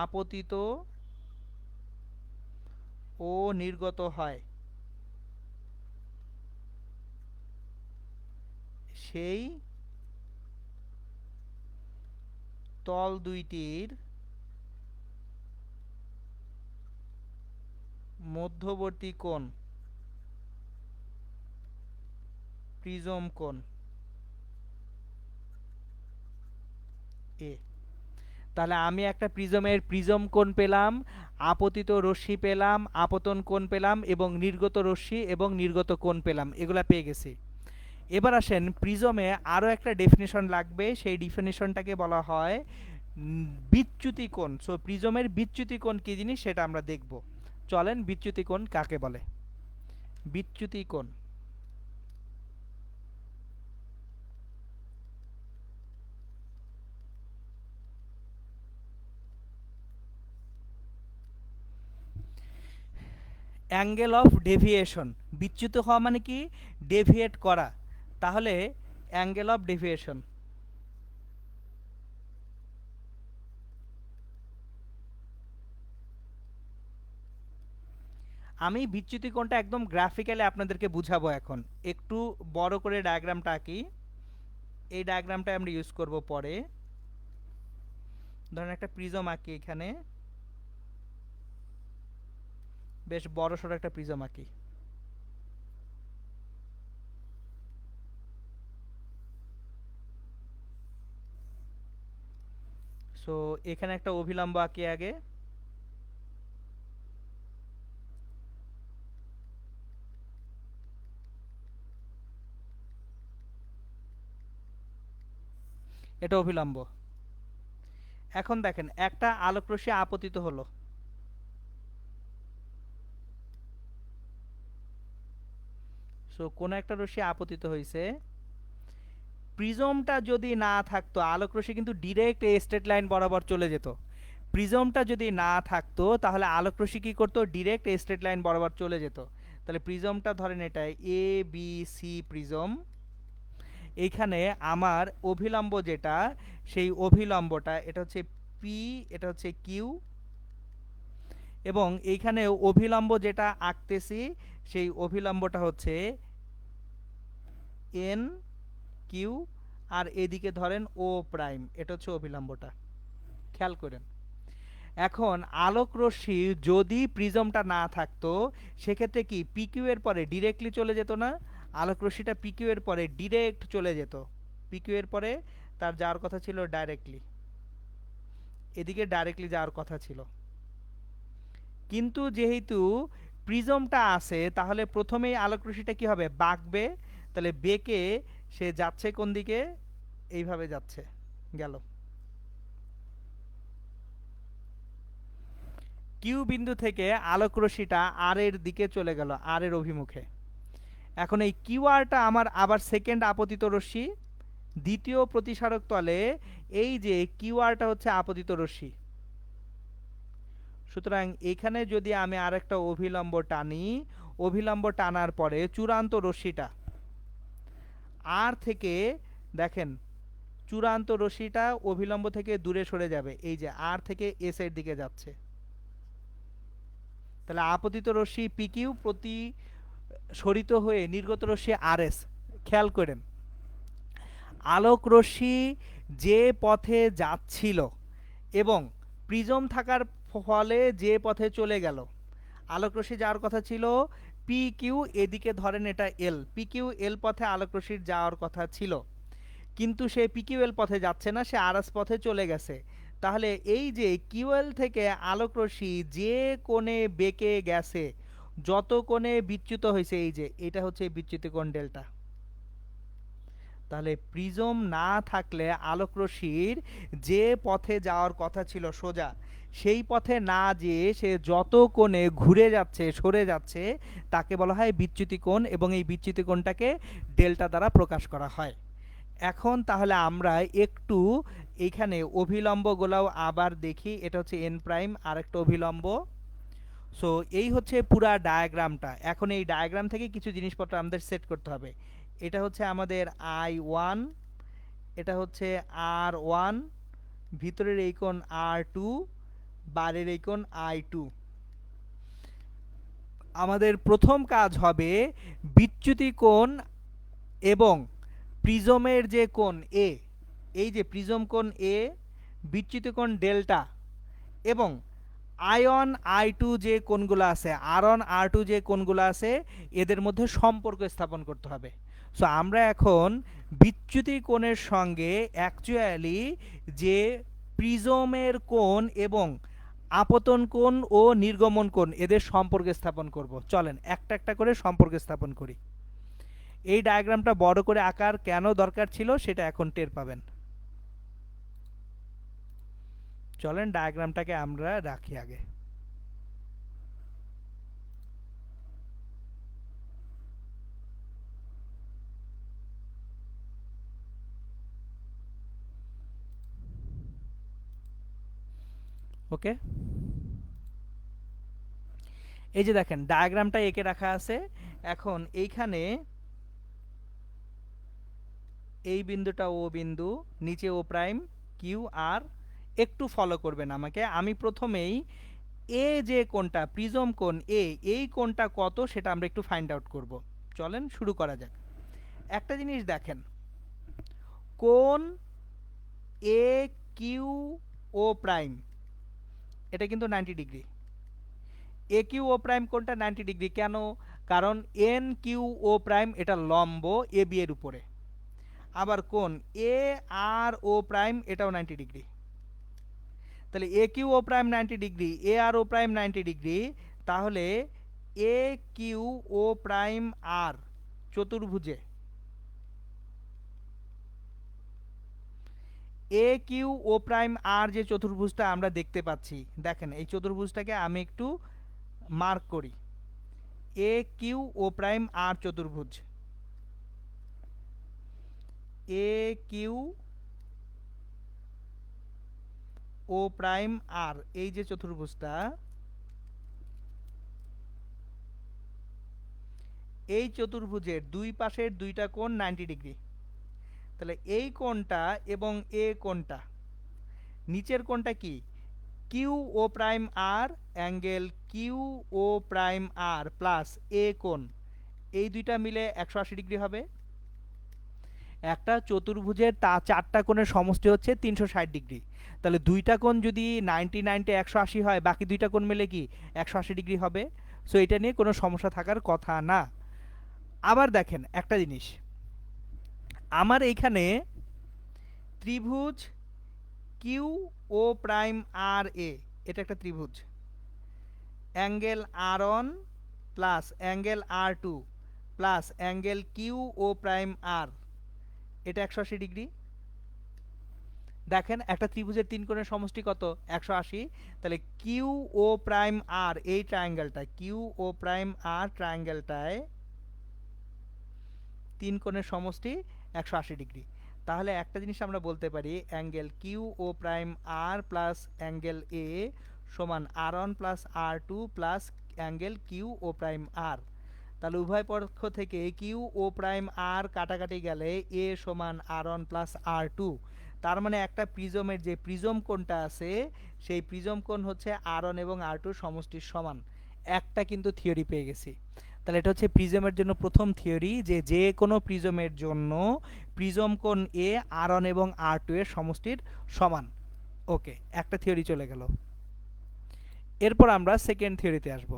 [SPEAKER 1] আপতিত ও নির্গত হয়, সেই তল দুইটির মধ্যবর্তী কোণ প্রিজম কোণ এ। তাহলে আমি একটা প্রিজমের প্রিজম কোণ পেলাম, আপতিত রশ্মি পেলাম, আপতন কোণ পেলাম, এবং নির্গত রশ্মি এবং নির্গত কোণ পেলাম, এগুলা পেয়ে গেছি। এবার আসেন, প্রিজমে আরো একটা ডেফিনিশন লাগবে, সেই ডেফিনিশনটাকে বলা হয় বিচ্যুতি কোণ। সো প্রিজমের বিচ্যুতি কোণ কি জিনিস সেটা আমরা দেখব। চলেন, বিচ্যুতি কোণ কাকে বলে। বিচ্যুতি কোণ, অ্যাঙ্গেল অফ ডেভিয়েশন। বিচ্যুত হওয়া মানে কি? ডেভিয়েট করা। তাহলে অ্যাঙ্গেল অফ ডেভিয়েশন। আমি বিচ্যুতি কোণটা একদম গ্রাফিক্যালি আপনাদেরকে বুঝাবো এখন। একটু বড় করে ডায়াগ্রামটা আঁকি, এই ডায়াগ্রামটা আমরা ইউজ করব পরে। ধরেন একটা প্রিজম আঁকি, এখানে বেশ বড় সড়ো একটা প্রিজম আঁকি। সো এখানে একটা অভিলম্ব আঁকি আগে, এটা অভিলম্ব। এখন দেখেন একটা আলোক রশ্মি আপতিত হলো, সো কোন একটা রশ্মি আপতিত হয়েছে। প্রিজমটা যদি না থাকতো, আলোক রশ্মি কিন্তু ডিরেক্ট এই স্ট্রেট লাইন বরাবর চলে যেত। প্রিজমটা যদি না থাকতো তাহলে আলোক রশ্মি কি করতো? ডিরেক্ট এই স্ট্রেট লাইন বরাবর চলে যেত। তাহলে প্রিজমটা ধরেন এটা ABC প্রিজম। এইখানে আমার অভিলম্ব যেটা, সেই অভিলম্বটা এটা হচ্ছে P, এটা হচ্ছে Q, এবং এইখানে অভিলম্ব যেটা আঁকতেছি সেই অভিলম্বটা হচ্ছে NQ, আর এদিকে ধরেন O', এটা হচ্ছে অভিলম্বটা। খেয়াল করেন, এখন আলোক রশ্মি যদি প্রিজমটা না থাকতো, সেক্ষেত্রে কি PQ এর পরে ডিরেক্টলি চলে যেত না? আলোক রশ্মিটা PQ এর পরে ডিরেক্ট চলে যেত। PQ এর পরে তার যাওয়ার কথা ছিল ডাইরেক্টলি, এদিকে ডাইরেক্টলি যাওয়ার কথা ছিল। কিন্তু যেহেতু প্রিজমটা আছে, তাহলে প্রথমেই আলোক রশ্মিটা কি হবে? বাঁকবে। তাহলে বেঁকে সে যাচ্ছে কোন দিকে? এইভাবে যাচ্ছে, গেল কিউ বিন্দু থেকে আলোক রশ্মিটা আর এর দিকে চলে গেল, আর এর অভিমুখে। এখন এই কিউ আরটা আমার আবার সেকেন্ড আপতিত রশ্মি, দ্বিতীয় প্রতিসারক তলে এই যে কিউ আরটা হচ্ছে আপতিত রশ্মি। সুতরাং এখানে যদি আমি আরেকটা অভিলম্ব টানি, অভিলম্ব টানার পরে চূড়ান্ত রশ্মিটা আর থেকে দেখেন চূড়ান্ত রশ্মিটা অভিলম্ব থেকে দূরে সরে যাবে, এই যে আর থেকে এস এর দিকে যাচ্ছে। তাহলে আপতিত রশ্মি পি কিউ প্রতি সরিত হয়ে নির্গত রশ্মি আর এস। খেয়াল করেন আলোক রশ্মি যে পথে যাচ্ছিল এবং প্রিজম থাকার ফলে যে পথে চলে গেল, আলোক রশ্মি যাওয়ার কথা ছিল পি কিউ, এদিকে ধরেন এটা এল, পি কিউ এল পথে আলোক রশ্মির যাওয়ার কথা ছিল, কিন্তু সে পিকিউএল পথে যাচ্ছে না, সে আরএস পথে চলে গেছে। তাহলে এই যে কিউএল থেকে আলোক রশ্মি যে কোণে বেঁকে গেছে, যত কোণে বিচ্যুত হয়েছে, এই যে এটা হচ্ছে বিচ্যুতি কোণ ডেল্টা। তাহলে প্রিজম না থাকলে আলোক রশ্মির যে পথে যাওয়ার কথা ছিল সোজা, সেই পথে না যেয়ে সে যত কোণে ঘুরে যাচ্ছে সরে যাচ্ছে তাকে বলা হয় বিচ্যুতি কোণ, এবং এই বিচ্যুতি কোণটাকে ডেল্টা দ্বারা প্রকাশ করা হয়। এখন তাহলে আমরা একটু এইখানে অভিলম্বগুলাও আবার দেখি। এটা হচ্ছে এন প্রাইম, আরেকটা অভিলম্ব। সো এই হচ্ছে পুরা ডায়াগ্রামটা। এখন এই ডায়াগ্রাম থেকে কিছু জিনিসপত্র আমাদের সেট করতে হবে। এটা হচ্ছে আমাদের I1, এটা হচ্ছে R1, ভিতরের এই কোণ R2, বাইরের এই কোণ I2। আমাদের প্রথম কাজ হবে বিচ্যুতি কোণ এবং প্রিজমের যে কোণ এ, এই যে প্রিজম কোণ এ, বিচ্যুতি কোণ ডেল্টা এবং আয়ন I2 যে কোণগুলো আছে, R1 R2 যে কোণগুলো আছে, এদের মধ্যে সম্পর্ক স্থাপন করতে হবে। সো আমরা এখন বিচ্যুতি কোণের সঙ্গে অ্যাকচুয়ালি যে প্রিজমের কোণ এবং আপতন কোণ ও নির্গমন কোণ এদের সম্পর্ক স্থাপন করব। চলেন একটা একটা করে সম্পর্ক স্থাপন করি। এই ডায়াগ্রামটা বড় করে আঁকার কেন দরকার ছিল সেটা এখন টের পাবেন। চলেন ডায়াগ্রামটাকে আমরা রাখি আগে। ওকে, এই যে দেখেন ডায়াগ্রামটা এঁকে রাখা আছে। এখন এইখানে এই বিন্দুটা ও বিন্দু, নিচে ও প্রাইম, কিউ আর। একটু ফলো করবেন আমাকে। আমি প্রথমেই এ যে কোণটা প্রিজম কোণ এ, এই কোণটা কত সেটা আমরা একটু ফাইন্ড আউট করব। চলেন শুরু করা যাক। একটা জিনিস দেখেন, কোণ এ কিউ ও প্রাইম এটা কিন্তু 90 ডিগ্রি। এ কিউ ও প্রাইম কোণটা 90 ডিগ্রি কেন? কারণ এন কিউ ও প্রাইম এটা লম্ব এ বি এর উপরে। আবার কোণ এ আর ও প্রাইম এটাও 90 ডিগ্রি। তাহলে এ কিউ ও প্রাইম 90 ডিগ্রি, এ আর ও প্রাইম 90 ডিগ্রি, তাহলে এ কিউ ও প্রাইম আর চতুর্ভুজে এ কিউ ও প্রাইম আর যে চতুর্ভুজটা আমরা দেখতে পাচ্ছি, দেখেন এই চতুর্ভুজটাকে আমি একটু মার্ক করি। এ কিউ ও প্রাইম আর চতুর্ভুজ, এ কিউ ও প্রাইম আর, এই যে চতুর্ভুজটা, এই চতুর্ভুজের দুই পাশের দুইটা কোণ 90 ডিগ্রি। তাহলে এই কোণটা এবং এ কোণটা, নিচের কোণটা কি কিউ ও প্রাইম আর angle Q O prime R plus এ কোণ, এই দুইটা মিলে 180 ডিগ্রি হবে। একটা চতুর্ভুজের তা চারটা কোণের সমষ্টি হচ্ছে 360 ডিগ্রি। তাহলে দুইটা কোণ যদি 90 90 180 হয়, বাকি দুইটা কোণ মিলে কি 180 ডিগ্রি হবে। সো এটা নিয়ে কোনো সমস্যা থাকার কথা না। আবার দেখেন একটা জিনিস, আমার এইখানে ত্রিভুজ কিউ ও প্রাইম আর এ, এটা একটা ত্রিভুজ। অ্যাঙ্গেল আর ওয়ান প্লাস অ্যাঙ্গেল আর two plus angle Q O prime আর, এটা 180 ডিগ্রি। দেখেন একটা ত্রিভুজের তিন কোণের সমষ্টি কত 180। তাহলে কিউ ও প্রাইম আর, এই ট্রায়াঙ্গেলটা কিউ ও প্রাইম আর ট্রায়াঙ্গেলটায় তিন কোণের সমষ্টি 180 ডিগ্রি। তাহলে একটা জিনিস আমরা বলতে পারি, angle Q O prime R plus angle A সমান R one plus R two plus angle Q O prime R. তাহলে উভয় পক্ষ থেকে কিউ ও প্রাইম আর কাটাকাটি গেলে এ সমান r1 প্লাস r2, তার মানে একটা প্রিজমের যে প্রিজম কোণটা আছে সেই প্রিজম কোণ হচ্ছে r1 এবং r2 সমষ্টির সমান। একটা কিন্তু থিওরি পেয়ে গেছি। তাহলে এটা হচ্ছে প্রিজমের জন্য প্রথম থিওরি, যে যে কোনো প্রিজমের জন্য প্রিজম কোণ এ r1 এবং r2 এর সমষ্টির সমান। ওকে, একটা থিওরি চলে গেল। এরপর আমরা সেকেন্ড থিওরিতে আসব।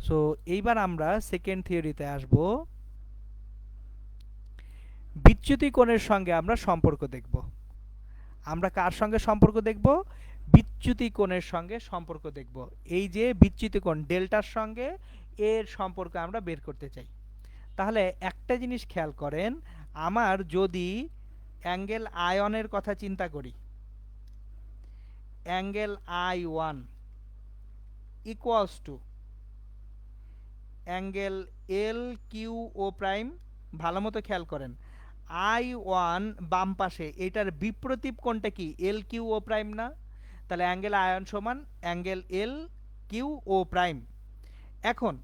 [SPEAKER 1] সো এইবার আমরা সেকেন্ড থিওরিতে আসব। বিচ্যুতি কোণের সঙ্গে আমরা সম্পর্ক দেখব। আমরা কার সঙ্গে সম্পর্ক দেখব? বিচ্যুতি কোণের সঙ্গে সম্পর্ক দেখব। এই যে বিচ্যুতি কোণ ডেল্টার সঙ্গে এর সম্পর্ক আমরা বের করতে চাই। তাহলে একটা জিনিস খেয়াল করেন, আমার যদি অ্যাঙ্গেল আয়নের কথা চিন্তা করি, angle I1 equals to angle L Q O prime. ভালো মতো খেয়াল করেন, I1 বাম পাশে, এটার বিপ্রতীপ কোণটা কি? এল কিউ ও প্রাইম না? তাহলে অ্যাঙ্গেল আয়ন সমান angle L Q O prime. এখন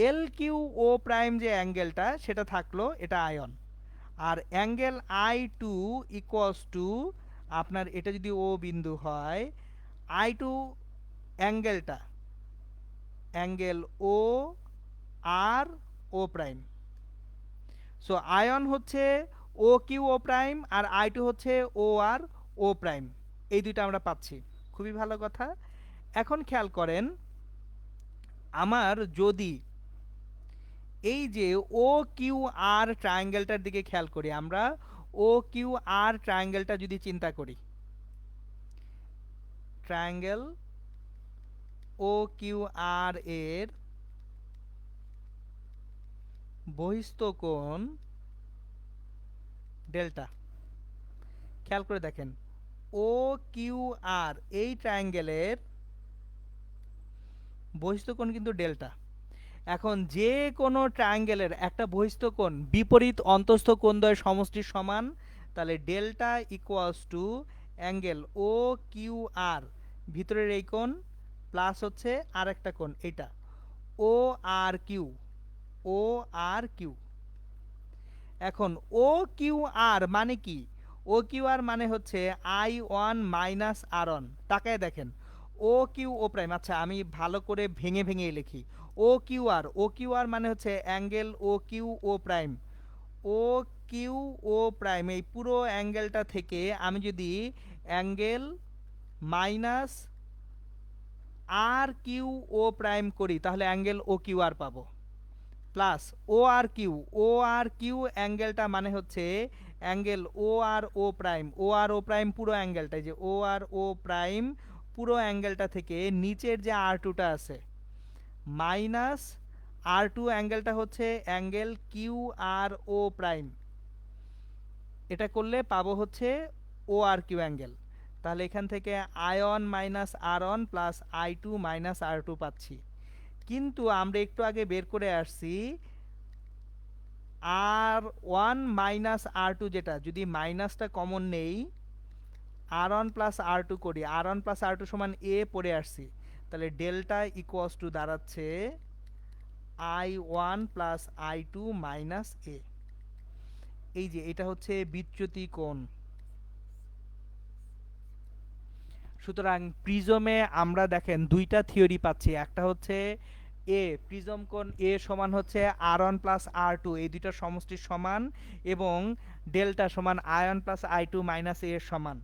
[SPEAKER 1] এল কিউ ও প্রাইম যে অ্যাঙ্গেলটা সেটা থাকলো, এটা আয়ন। আর অ্যাঙ্গেল I2 ইকুয়ালস টু আপনার, এটা যদি ও বিন্দু হয়, I2 অ্যাঙ্গেলটা angle O R O prime. So আয়ন হচ্ছে ও কিউ ও প্রাইম আর I2 হচ্ছে ও আর ও প্রাইম। এই দুইটা আমরা পাচ্ছি, খুবই ভালো কথা। এখন খেয়াল করেন, আমার যদি এই যে ও কিউ আর ট্রায়াঙ্গেলটার দিকে খেয়াল করি, আমরা ও কিউ আর ট্রায়াঙ্গেলটা যদি চিন্তা করি, ট্রায়াঙ্গেল ও কিউ আর এর বহিস্থ কোণ ডেল্টা, খেয়াল করে দেখেন ও কিউ আর এই ট্রায়াঙ্গেলের বহিস্থ কোণ কিন্তু ডেল্টা। এখন যে কোনো ট্রায়াঙ্গেলের একটা বহিস্থ কোণ বিপরীত অন্তস্থ কোণদ্বয়ের সমষ্টির সমান। তাহলে delta equals to angle O Q R, ভিতরের এই কোণ প্লাস হচ্ছে আর একটা কোণ এটা ও আর কিউ, ও আর কিউ। এখন ও কিউ আর মানে কি? ও কিউ আর মানে হচ্ছে I1 মাইনাস R1। তাকায় দেখেন ও কিউ ও প্রাইম। আচ্ছা, আমি ভালো করে ভেঙে ভেঙে লিখি। ও কিউ আর, ও কিউ আর মানে হচ্ছে angle O Q O prime. O Q O prime এই পুরো অ্যাঙ্গেলটা থেকে আমি যদি অ্যাঙ্গেল মাইনাস আর কিউ ও প্রাইম করি, তাহলে অ্যাঙ্গেল ও কিউ আর পাবো। প্লাস ও আর কিউ, ও আর কিউ অ্যাঙ্গেলটা মানে হচ্ছে angle O R O prime, ও আর ও প্রাইম পুরো অ্যাঙ্গেলটা, যে ও আর ও প্রাইম পুরো অ্যাঙ্গেলটা থেকে নিচের যে আর টুটা আছে মাইনাস আর টু অ্যাঙ্গেলটা হচ্ছে angle Q R O prime. এটা করলে পাবো হচ্ছে ও আর কিউ অ্যাঙ্গেল। তাহলে এখান থেকে I1 minus R1 plus I2 minus R2 পাচ্ছি। কিন্তু আমরা একটু আগে বের করে আসছি R1 মাইনাস R2, যেটা যদি মাইনাসটা কমন নেই R1 প্লাস R2 করি, R1 প্লাস R2 সমান A পড়ে আসছি। তাহলে ডেল্টা ইকুয়ালস টু দাঁড়াচ্ছে I1 plus I2 minus A। এই যে এটা হচ্ছে বিচ্যুতি কোণ। সুতরাং প্রিজমে আমরা দেখেন দুইটা থিওরি পাচ্ছি। একটা হচ্ছে এ প্রিজম কোণ এ সমান হচ্ছে R1 প্লাস R2, এই দুইটার সমষ্টির সমান, এবং ডেল্টা সমান I1 প্লাস I2 মাইনাস এ এর সমান।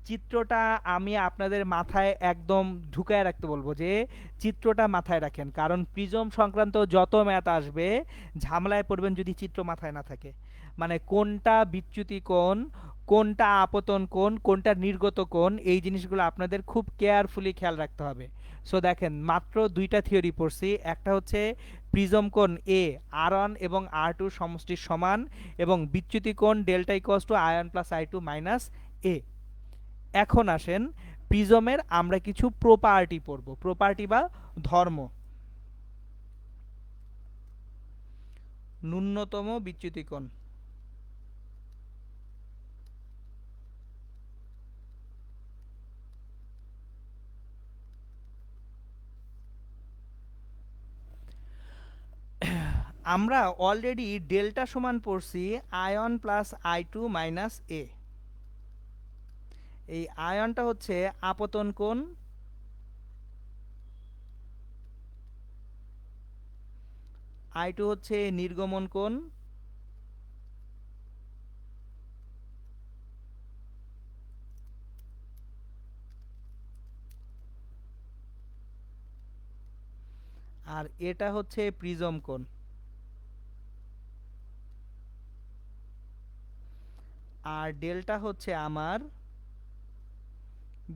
[SPEAKER 1] চিত্রটা আমি আপনাদের মাথায় একদম ঢুকায় রাখতে বলবো, যে চিত্রটা মাথায় রাখেন, কারণ প্রিজম সংক্রান্ত যত ম্যাথ আসবে ঝামেলায় পড়বেন যদি চিত্র মাথায় না থাকে। মানে কোনটা বিচ্যুতি কোণ, কোনটা আপতন কোণ, কোনটা নির্গত কোণ, এই জিনিসগুলো আপনাদের খুব কেয়ারফুলি খেয়াল রাখতে হবে। সো দেখেন মাত্র দুইটা থিওরি পড়ছি। একটা হচ্ছে প্রিজম কোণ এ R1 এবং R2 সমষ্টির সমান, এবং বিচ্যুতি কোণ delta equals to I1 plus I2 minus A. এখন আসেন প্রিজমের আমরা কিছু প্রপার্টি পড়ব, প্রপার্টি বা ধর্ম। ন্যূনতম বিচ্যুতি কোণ। আমরা অলরেডি ডেল্টা সমান পড়ছি আয়ন প্লাস I2 মাইনাস এ। এই আয়নটা হচ্ছে আপতন কোণ, I2 হচ্ছে নির্গমন কোণ, আর এটা হচ্ছে প্রিজম কোণ। আর ডেল্টা হচ্ছে আমার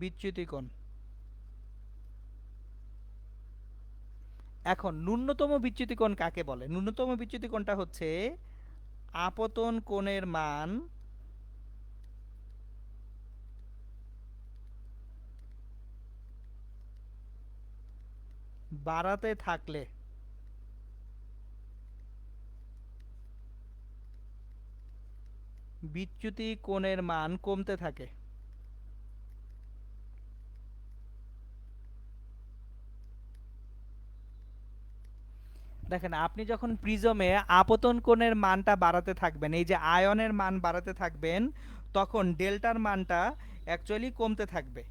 [SPEAKER 1] বিচ্যুতি কোণ। এখন ন্যূনতম বিচ্যুতি কোণ কাকে বলে? ন্যূনতম বিচ্যুতি কোণটা হচ্ছে আপতন কোণের মান বাড়াতে থাকলে বিচ্যুতি কোণের মান কমতে থাকে। দেখেন, আপনি যখন প্রিজমে আপতন কোণের মানটা বাড়াতে থাকবেন, এই যে আয়নের মান বাড়াতে থাকবেন, তখন ডেল্টার মানটা অ্যাকচুয়ালি কমতে থাকবে।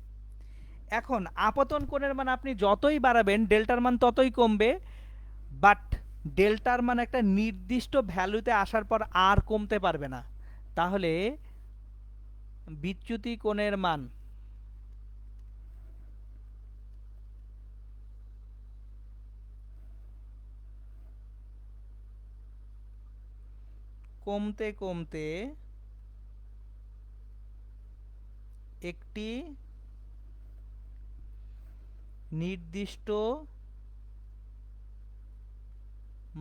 [SPEAKER 1] এখন আপতন কোণের মান আপনি যতই বাড়াবেন ডেল্টার মান ততই কমবে, বাট ডেল্টার মান একটা নির্দিষ্ট ভ্যালুতে আসার পর আর কমতে পারবে না। তাহলে বিচ্যুতি কোণের মান কমতে কমতে একটি নির্দিষ্ট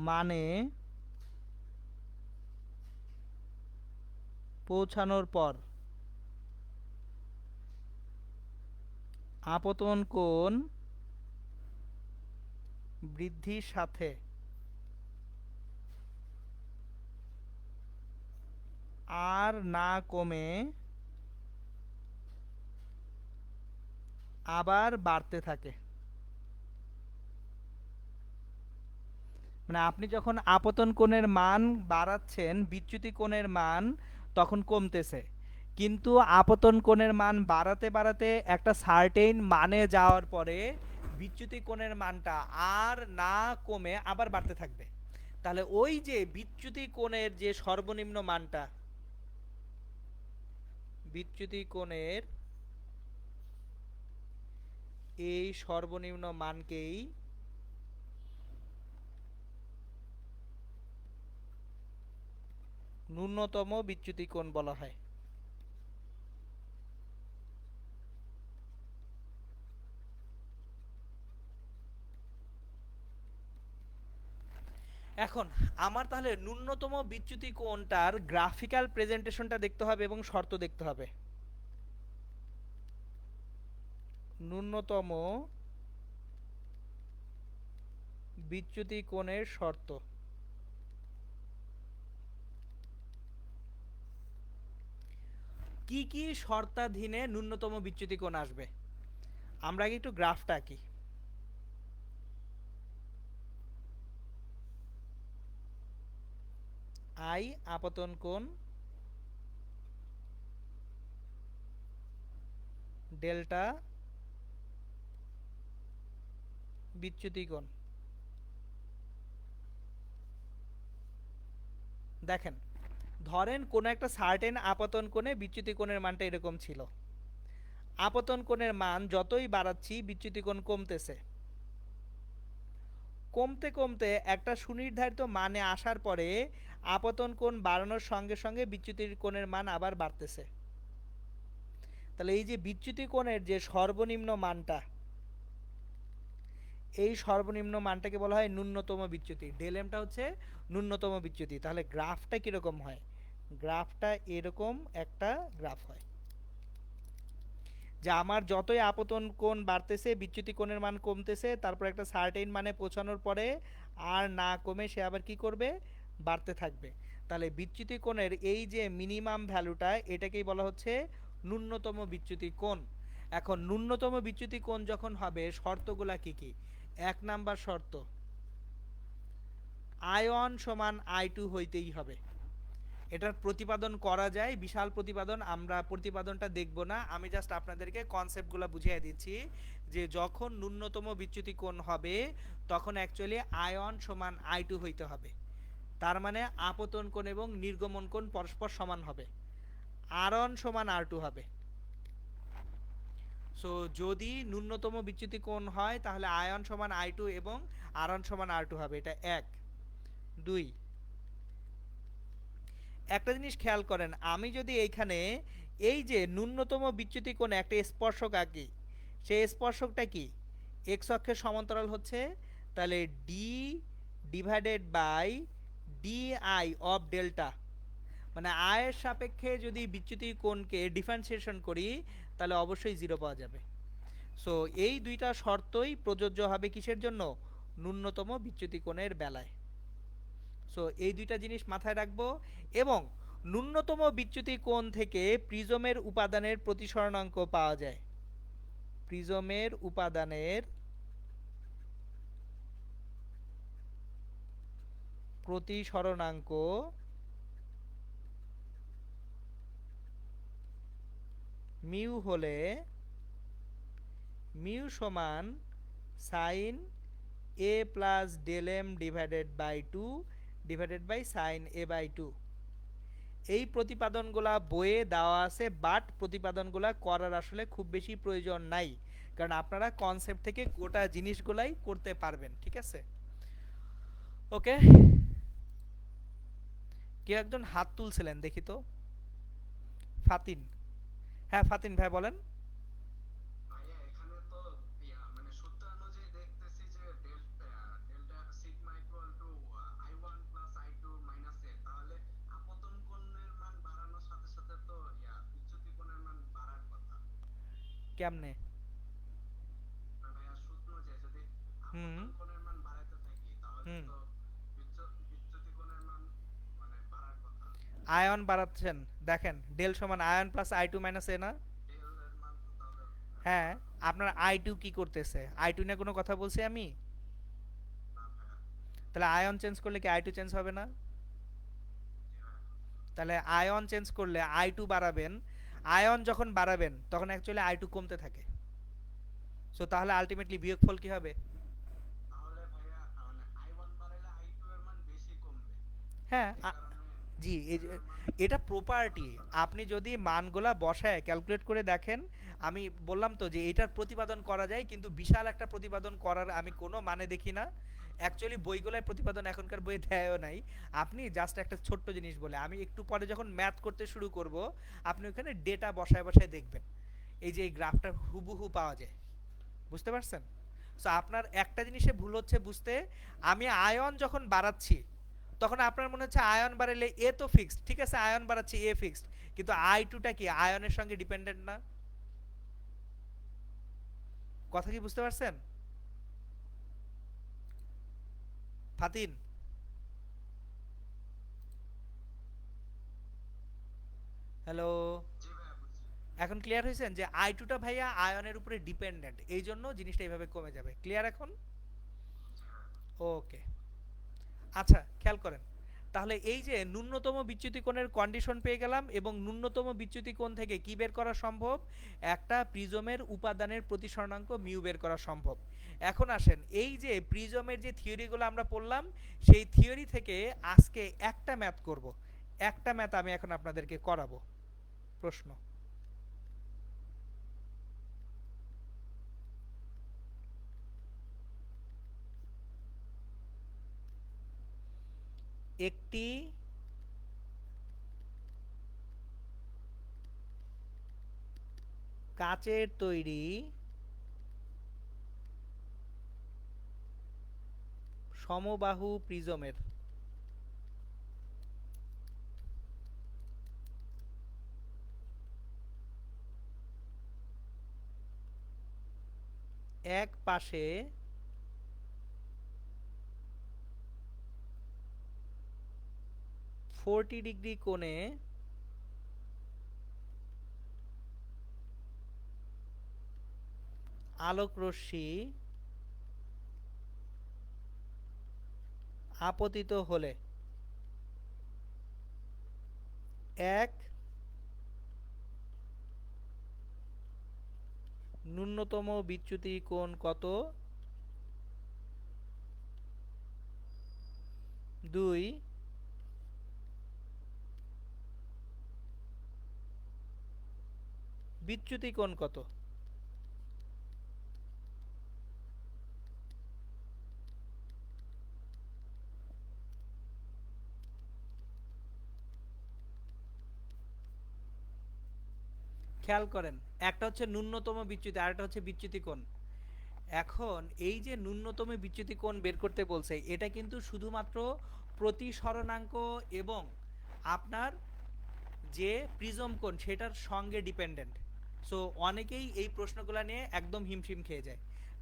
[SPEAKER 1] মানে পৌঁছানোর পর আপতন কোণ বৃদ্ধির সাথে আর না কমে আবার বাড়তে থাকে। মানে আপনি যখন আপতন কোণের মান বাড়াচ্ছেন, বিচ্যুতি কোণের মান তখন কমতেছে, কিন্তু আপতন কোণের মান বাড়াতে বাড়াতে একটা সার্টেইন মানে যাওয়ার পরে বিচ্যুতি কোণের মানটা আর না কমে আবার বাড়তে থাকবে। তাহলে ওই যে বিচ্যুতি কোণের যে সর্বনিম্ন মানটা, বিচ্যুতি কোণের এই সর্বনিম্ন মানকেই ন্যূনতম বিচ্যুতি কোণ বলা হয়। এখন আমার তাহলে ন্যূনতম বিচ্যুতি কোণটার গ্রাফিক্যাল প্রেজেন্টেশনটা দেখতে হবে এবং শর্ত দেখতে হবে। ন্যূনতম বিচ্যুতি কোণের শর্ত। কি কি শর্তাধীনে ন্যূনতম বিচ্যুতি কোণ আসবে? আমরা আগে একটু গ্রাফটা আঁকি। আই আপতন কোণ, ডেল্টা বিচ্যুতি কোণ। দেখেন, ধরেন কোন একটা সার্টেন আপতন কোণে বিচ্যুতি কোণের মানটা এরকম ছিল। আপতন কোণের মান যতই বাড়াচ্ছি বিচ্যুতি কোণ কমতেছে, কমতে কমতে একটা সুনির্ধারিত মানে আসার পরে আপতন কোণ বাড়ানোর সঙ্গে সঙ্গে বিচ্যুতির কোণের মান আবার বাড়তেছে। তাহলে এই যে বিচ্যুতি কোণের যে সর্বনিম্ন মানটা, এই সর্বনিম্ন মানটাকে বলা হয় ন্যূনতম বিচ্যুতি। ডেল এমটা হচ্ছে ন্যূনতম বিচ্যুতি। তাহলে গ্রাফটা কিরকম হয়? গ্রাফটা এরকম একটা গ্রাফ হয় যে আমার যতই আপতন কোণ বাড়তেছে বিচ্যুতি কোণের মান কমতেছে, তারপর একটা সার্টেইন মানে পৌঁছানোর পরে আর না কমে সে আবার কি করবে? বাড়তে থাকবে। তাহলে বিচ্যুতি কোণের এই যে মিনিমাম ভ্যালুটা, এটাকেই বলা হচ্ছে ন্যূনতম বিচ্যুতি কোণ। এখন ন্যূনতম বিচ্যুতি কোণ যখন হবে, শর্তগুলা কি কি? এক নাম্বার শর্ত, আয়ন সমান I2 হইতেই হবে। এটার প্রতিপাদন করা যায়, বিশাল প্রতিপাদন, আমরা প্রতিপাদনটা দেখব না, আমি জাস্ট আপনাদেরকে কনসেপ্টগুলো বুঝিয়ে দিচ্ছি যে যখন ন্যূনতম বিচ্যুতি কোণ হবে তখন অ্যাকচুয়ালি আয়ন সমান I2 হইতে হবে। তার মানে আপতন কোণ এবং নির্গমন কোণ পরস্পর সমান হবে, আরন সমান R2 হবে। সো যদি ন্যূনতম বিচ্যুতি কোণ হয় তাহলে আয়ন সমান I2 এবং আরন সমান R2 হবে। এটা 1 2। একটা জিনিস খেয়াল করেন, আমি যদি এইখানে এই যে ন্যূনতম বিচ্যুতি কোণে একটা স্পর্শক আঁকি, সেই স্পর্শকটা কি এক্স অক্ষের সমান্তরাল হচ্ছে, তাহলে D divided by DI of delta, মানে আয়ের সাপেক্ষে যদি বিচ্যুতি কোণকে ডিফারেন্সিয়েশন করি তাহলে অবশ্যই জিরো পাওয়া যাবে। সো এই দুইটা শর্তই প্রযোজ্য হবে কিসের জন্য? ন্যূনতম বিচ্যুতি কোণের বেলায়। সো এই দুইটা জিনিস মাথায় রাখবো। এবং ন্যূনতম বিচ্যুতি কোণ থেকে প্রিজমের উপাদানের প্রতিসরণাঙ্ক পাওয়া যায়। প্রিজমের উপাদানের প্রতিসরণাঙ্ক মিউ হলে মিউ সমান sine A plus del M divided by 2 divided by sine A by 2। এই প্রতিপাদনগুলা বইয়ে দেওয়া আছে, বাট প্রতিপাদনগুলা করার আসলে খুব বেশি প্রয়োজন নাই, কারণ আপনারা কনসেপ্ট থেকে গোটা জিনিসগুলাই করতে পারবেন। ঠিক আছে, ওকে। কেউ একজন হাত তুলছিলেন দেখি তো, ফাতিন। হ্যাঁ ফাতিন ভাই বলেন। কেমনে? হুম হুম। আয়ন বাড়াচ্ছেন, দেখেন ডেল সমান আয়ন প্লাস I2 মাইনাস এ না? হ্যাঁ, আপনার I2 কি করতেছে? I2 নিয়ে কোনো কথা বলছি আমি? তাহলে আয়ন চেঞ্জ করলে কি I2 চেঞ্জ হবে না? তাহলে আয়ন চেঞ্জ করলে I2 বাড়াবেন, আয়ন যখন বাড়াবেন তখন অ্যাকচুয়ালি I2 কমতে থাকে। সো তাহলে আলটিমেটলি বিয়োগফল কি হবে? হ্যাঁ জি, এটা প্রপার্টি। আপনি যদি মানগুলা বসায় ক্যালকুলেট করে দেখেন, আমি বললাম তো যে এটার প্রতিপাদন করা যায়, কিন্তু বিশাল একটা প্রতিপাদন করার আমি কোনো মানে দেখি না। অ্যাকচুয়ালি বইগুলোয় প্রতিপাদন এখনকার বইয়ে দেয়ও নাই। আপনি জাস্ট একটা ছোট্ট জিনিস বলে, আমি একটু পরে যখন ম্যাথ করতে শুরু করব আপনি ওখানে ডেটা বসায় বসায় দেখবেন এই যে এই গ্রাফটা হুবহু পাওয়া যায়। বুঝতে পারছেন? সো আপনার একটা জিনিসে ভুল হচ্ছে বুঝতে, আমি আয়ন যখন বাড়াচ্ছি তখন আপনার মনে হচ্ছে আয়ন বাড়ালে এ তো ফিক্সড, ঠিক আছে আয়ন বাড়াচ্ছি এ ফিক্সড, কিন্তু I2টা কি আয়নের সঙ্গে ডিপেন্ডেন্ট না? কথা কি বুঝতে পারছেন ফাতিন? হ্যালো, এখন ক্লিয়ার হয়েছেন যে I2টা ভাইয়া আয়নের উপরে ডিপেন্ডেন্ট, এই জন্য জিনিসটা এইভাবে কমে যাবে। ক্লিয়ার এখন? ওকে। আচ্ছা খেয়াল করেন, তাহলে এই যে ন্যূনতম বিচ্যুতি কোণের কন্ডিশন পেয়ে গেলাম, এবং ন্যূনতম বিচ্যুতি কোণ থেকে কি বের করা সম্ভব? একটা প্রিজমের উপাদানের প্রতিসরণাঙ্ক মিউ বের করা সম্ভব। এখন আসেন, এই যে প্রিজমের যে থিওরিগুলো আমরা পড়লাম, সেই থিওরি থেকে আজকে একটা ম্যাথ করব। একটা ম্যাথ আমি এখন আপনাদেরকে করাবো। প্রশ্ন, একটি কাচের তৈরি সমবাহু প্রিজমের এক পাশে 40 ডিগ্রি কোণে আলোক রশ্মি আপতিত হলে এক ন্যূনতম বিচ্যুতি কোণ কত, দুই বিচ্যুতি কোণ কত। খেয়াল করেন, একটা হচ্ছে ন্যূনতম বিচ্যুতি আর একটা হচ্ছে বিচ্যুতি কোণ। এখন এই যে ন্যূনতম বিচ্যুতি কোণ বের করতে বলছে, এটা কিন্তু শুধুমাত্র প্রতিসরণাঙ্ক এবং আপনার যে প্রিজম কোণ সেটার সঙ্গে ডিপেন্ডেন্ট। সো অনেকেই এই প্রশ্নগুলো নিয়ে একদম হিমশিম খেয়ে যায়।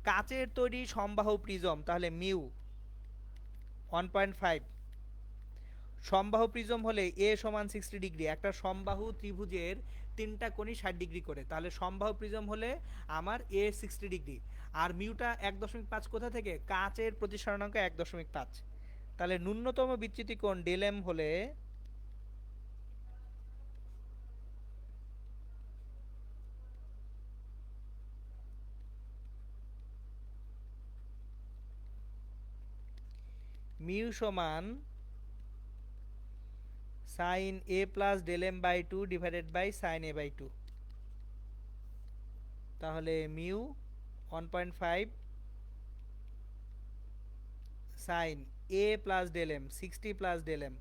[SPEAKER 1] কাচের তৈরি সমবাহু প্রিজম, তাহলে মিউ 1.5। সমবাহু প্রিজম হলে এ সমান 60 ডিগ্রি, একটা সমবাহু ত্রিভুজের তিনটা কোণই 60 ডিগ্রি করে, তাহলে সমবাহু প্রিজম হলে আমার এ 60 ডিগ্রি। আর মিউটা 1.5 কোথা থেকে, কাচের প্রতিসরণাঙ্ক 1.5। তাহলে ন্যূনতম বিচ্যুতি কোণ ডেল এম হলে মিউ সমান sine A plus del M by 2 divided by sine A by 2। তাহলে mu 1.5 sine A plus del M 60 plus del M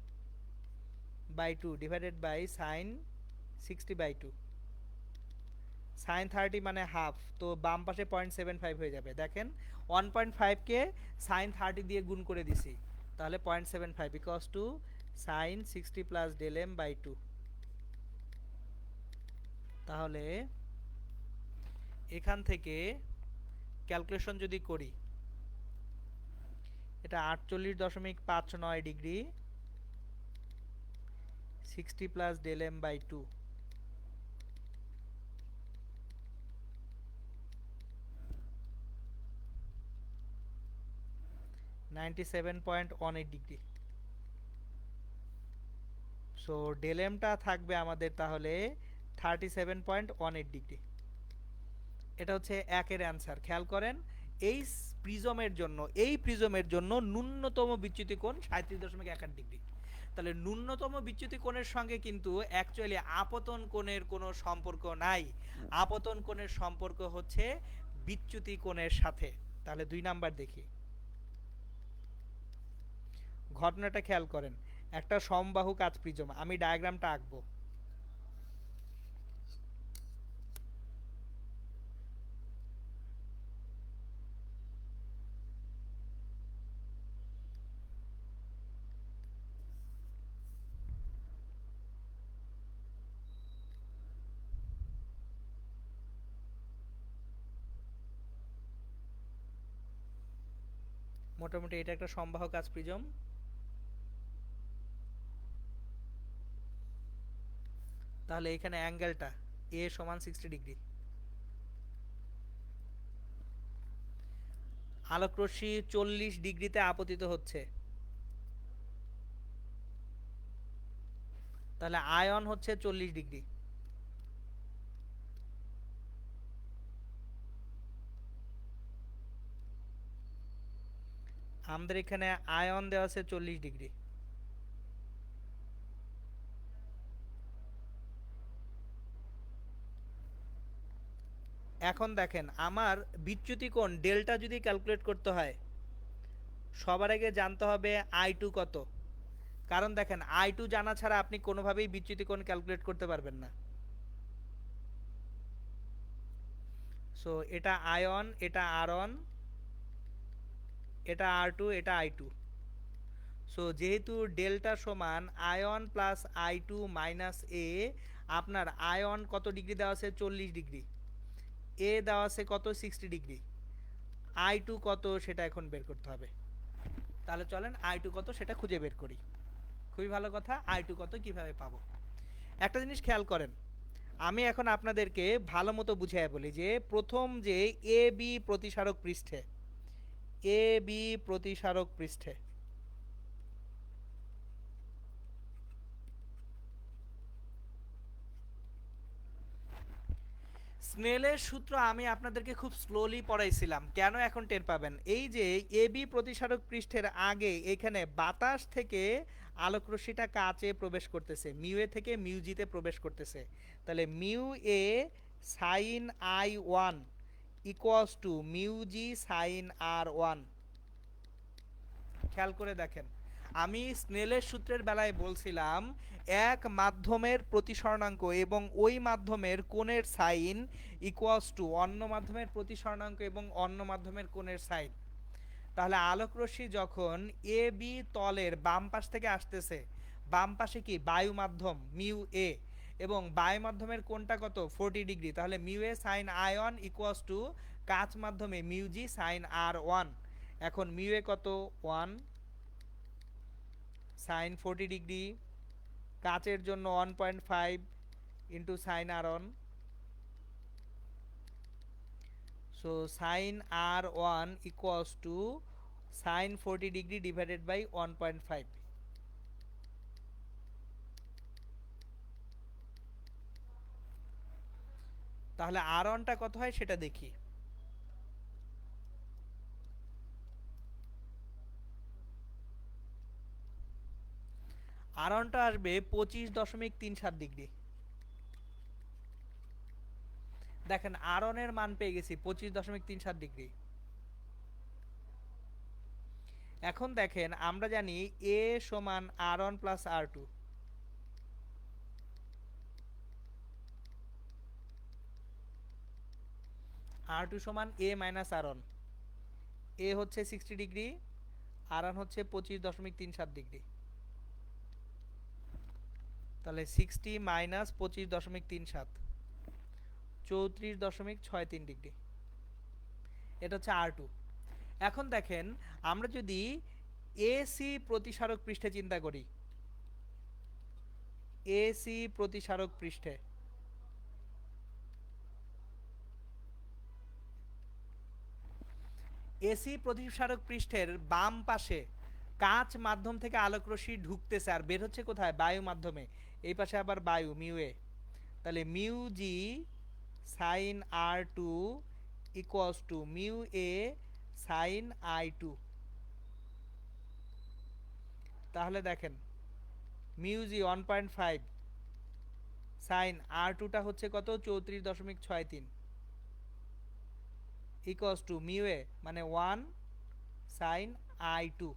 [SPEAKER 1] by 2 divided by sine 60 by 2। Sine 30 মানে হাফ, তো বাম পাশে 0.75 হয়ে যাবে। দেখেন 1.5 কে সাইন 30 দিয়ে গুণ করে দিছি, তাহলে 0.75 equals to sine 60 plus del M by 2। তাহলে এখান থেকে ক্যালকুলেশন যদি করি, এটা 48.59 degree 60 plus del M by 2 97.18 degree. So del এমটা থাকবে আমাদের তাহলে 37.18 ডিগ্রি। এটা হচ্ছে একের অ্যান্সার। খেয়াল করেন, এই প্রিজমের জন্য ন্যূনতম বিচ্যুতি কোণ 37.18 ডিগ্রি। তাহলে ন্যূনতম বিচ্যুতি কোণের সঙ্গে কিন্তু অ্যাকচুয়ালি আপতন কোণের কোনো সম্পর্ক নাই। আপতন কোণের সম্পর্ক হচ্ছে বিচ্যুতি কোণের সাথে। তাহলে 2 নাম্বার দেখি। ঘটনাটা খেয়াল করেন, একটা সমবাহু কাচ প্রিজম, আমি ডায়াগ্রামটা আঁকবো। মোটামুটি এটা একটা সমবাহু কাচ প্রিজম। তাহলে এখানে অ্যাঙ্গেলটা এ সমান 60 ডিগ্রি। আলোকরশ্মি 40 ডিগ্রিতে আপতিত হচ্ছে, তাহলে আয়ন হচ্ছে 40 ডিগ্রি। আমাদের এখানে আয়ন দেওয়া আছে 40 ডিগ্রি। এখন দেখেন, আমার বিচ্যুতি কোণ ডেল্টা যদি ক্যালকুলেট করতে হয়, সবার আগে জানতে হবে I2 কত। কারণ দেখেন, I2 জানা ছাড়া আপনি কোনোভাবেই বিচ্যুতি কোণ ক্যালকুলেট করতে পারবেন না। সো এটা আয়ন, এটা আরন, এটা R2, এটা I2। সো যেহেতু ডেল্টা সমান আয়ন প্লাস I2 মাইনাস এ, আপনার আয়ন কত ডিগ্রি দেওয়া আছে, 40 ডিগ্রি। এ দেওয়া আছে কত, 60 ডিগ্রি। I2 কত সেটা এখন বের করতে হবে। তাহলে চলেন I2 কত সেটা খুঁজে বের করি। খুবই ভালো কথা, I2 কত কিভাবে পাবো। একটা জিনিস খেয়াল করেন, আমি এখন আপনাদেরকে ভালো মতো বুঝিয়ে বলি যে প্রথম যে এ বি প্রতিসারক পৃষ্ঠে, এ বি প্রতিসারক পৃষ্ঠে স্নেলের সূত্র আমি আপনাদেরকে খুব স্লোলি পড়াইছিলাম, কেন এখন টের পাবেন? এই যে এবি প্রতিসারক পৃষ্ঠের আগে এখানে বাতাস থেকে আলোকরশ্মিটা কাচে প্রবেশ করতেছে, মিউ এ থেকে মিউ জিতে প্রবেশ করতেছে। তাহলে mu A sine I one equals to mu G sine R one. খেয়াল করে দেখেন, আমি স্নেলের সূত্রের বেলায় বলছিলাম এক মাধ্যমের প্রতিসরণাঙ্ক এবং ওই মাধ্যমের কোণের সাইন ইকুয়ালস টু অন্য মাধ্যমের প্রতিসরণাঙ্ক এবং অন্য মাধ্যমের কোণের সাইন। তাহলে আলোকরশ্মি যখন এ বি তলের বাম পাশ থেকে আসতেছে, বাম পাশে কি বায়ু মাধ্যম মিউ এ, এবং বায়ু মাধ্যমের কোণটা কত 40 ডিগ্রি, তাহলে mu A sine I one equals to কাচ মাধ্যমে mu G sine R one. এখন মিউ এ কত 1 সাইন 40 ডিগ্রি, কাচের জন্য 1.5 into sine R one, so sine R one equals to sine 40 degree divided by 1.5। তাহলে আর ওয়ানটা কত হয় সেটা দেখি। আর ওয়ানটা আসবে 25.37 ডিগ্রি। দেখেন আর ওয়ানের মান পেয়ে গেছি 25.37 ডিগ্রি। এখন দেখেন আমরা জানি এ সমান R one plus R two, আর টু সমান এ মাইনাস আর ওয়ান। এ হচ্ছে 60 ডিগ্রি, আর ওয়ান হচ্ছে 25.37 ডিগ্রি। তাহলে 60 মাইনাস 25.37, 34.63 ডিগ্রি। এটা হচ্ছে আর টু। এখন দেখেন আমরা যদি এসি প্রতিসারক পৃষ্ঠে চিন্তা করি, এসি প্রতিসারক পৃষ্ঠে এসি প্রতিসারক পৃষ্ঠের বাম পাশে কাচ মাধ্যম থেকে আলোকরশ্মি ঢুকতেছে আর বের হচ্ছে কোথায় বায়ু মাধ্যমে, এই পাশে আবার বায়ু মিউ এ। তাহলে mu G sine R two equals to mu A sine I two. তাহলে দেখেন মিউ জি 1.5, সাইন আর টুটা হচ্ছে কত 34.63 ইকুয়ালস টু মিউ এ মানে 1 সাইন আই টু।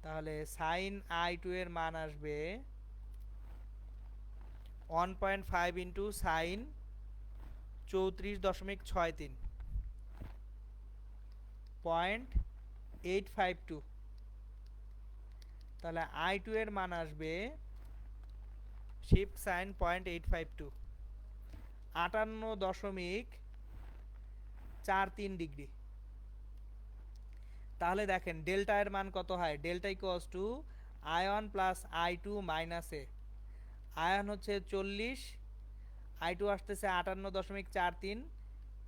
[SPEAKER 1] তাহলে সাইন আই টু এর মান আসবে 1.5 ইন্টু সাইন 34.63 0.852। তাহলে আই টু এর মান আসবে শিফট সাইন 0.852, 58.43 ডিগ্রি। তাহলে দেখেন ডেল্টা এর মান কত হয়, delta equals to I one plus I two minus A. আয়ন হচ্ছে 40, আই টু আসতেছে 58.43,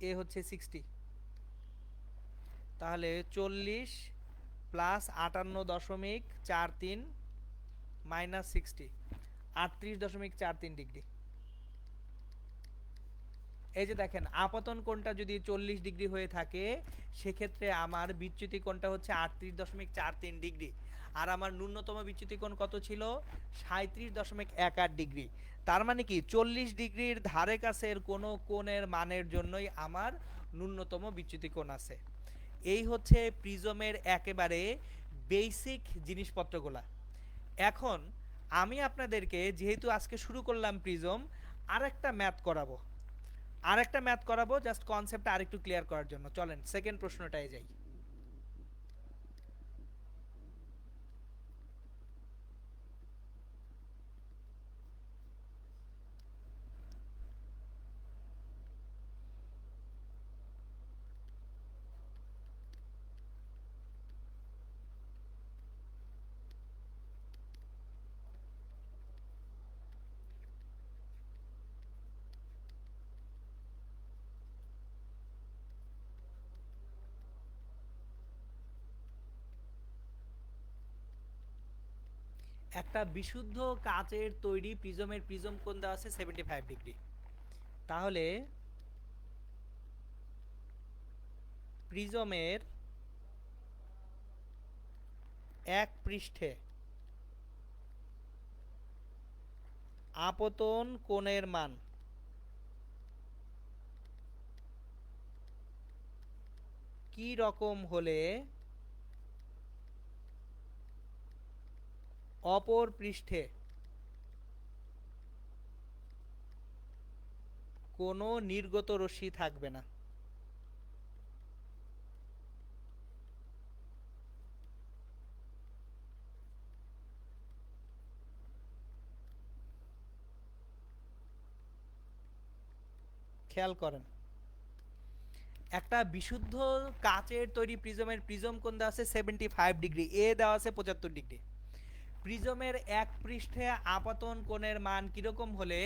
[SPEAKER 1] এ হচ্ছে 60। তাহলে 40 প্লাস 58.43 মাইনাস 60, 38.43 ডিগ্রি। এই যে দেখেন আপতন কোণটা যদি 40 ডিগ্রি হয়ে থাকে সেক্ষেত্রে আমার বিচ্যুতি কোণটা হচ্ছে 38.43 ডিগ্রি, আর আমার ন্যূনতম বিচ্যুতি কোণ কত ছিল 37.18 ডিগ্রি। তার মানে কি 40 ডিগ্রির ধারে কাছের কোনো কোণের মানের জন্যই আমার ন্যূনতম বিচ্যুতি কোণ আছে। এই হচ্ছে প্রিজমের একেবারে বেসিক জিনিসপত্রগুলা। এখন আমি আপনাদেরকে যেহেতু আজকে শুরু করলাম প্রিজম, আরেকটা ম্যাথ করাবো জাস্ট কনসেপ্টটা আরেকটু ক্লিয়ার করার জন্য। চলেন সেকেন্ড প্রশ্নটায় যাই। একটা বিশুদ্ধ কাচের তৈরি প্রিজমের প্রিজম কোণ দেওয়া আছে 75 ডিগ্রি। তাহলে প্রিজমের এক পৃষ্ঠে আপতন কোণের মান কি রকম হলে অপর পৃষ্ঠে কোনো নির্গত রশ্মি থাকবে না। খেয়াল করেন, একটা বিশুদ্ধ কাচের তৈরি প্রিজমের প্রিজম কোণ দেওয়া আছে 75 ডিগ্রি, এ দেওয়া আছে 75 ডিগ্রি। প্রিজমের এক পৃষ্ঠে আপতন কোণের মান কিরকম হলে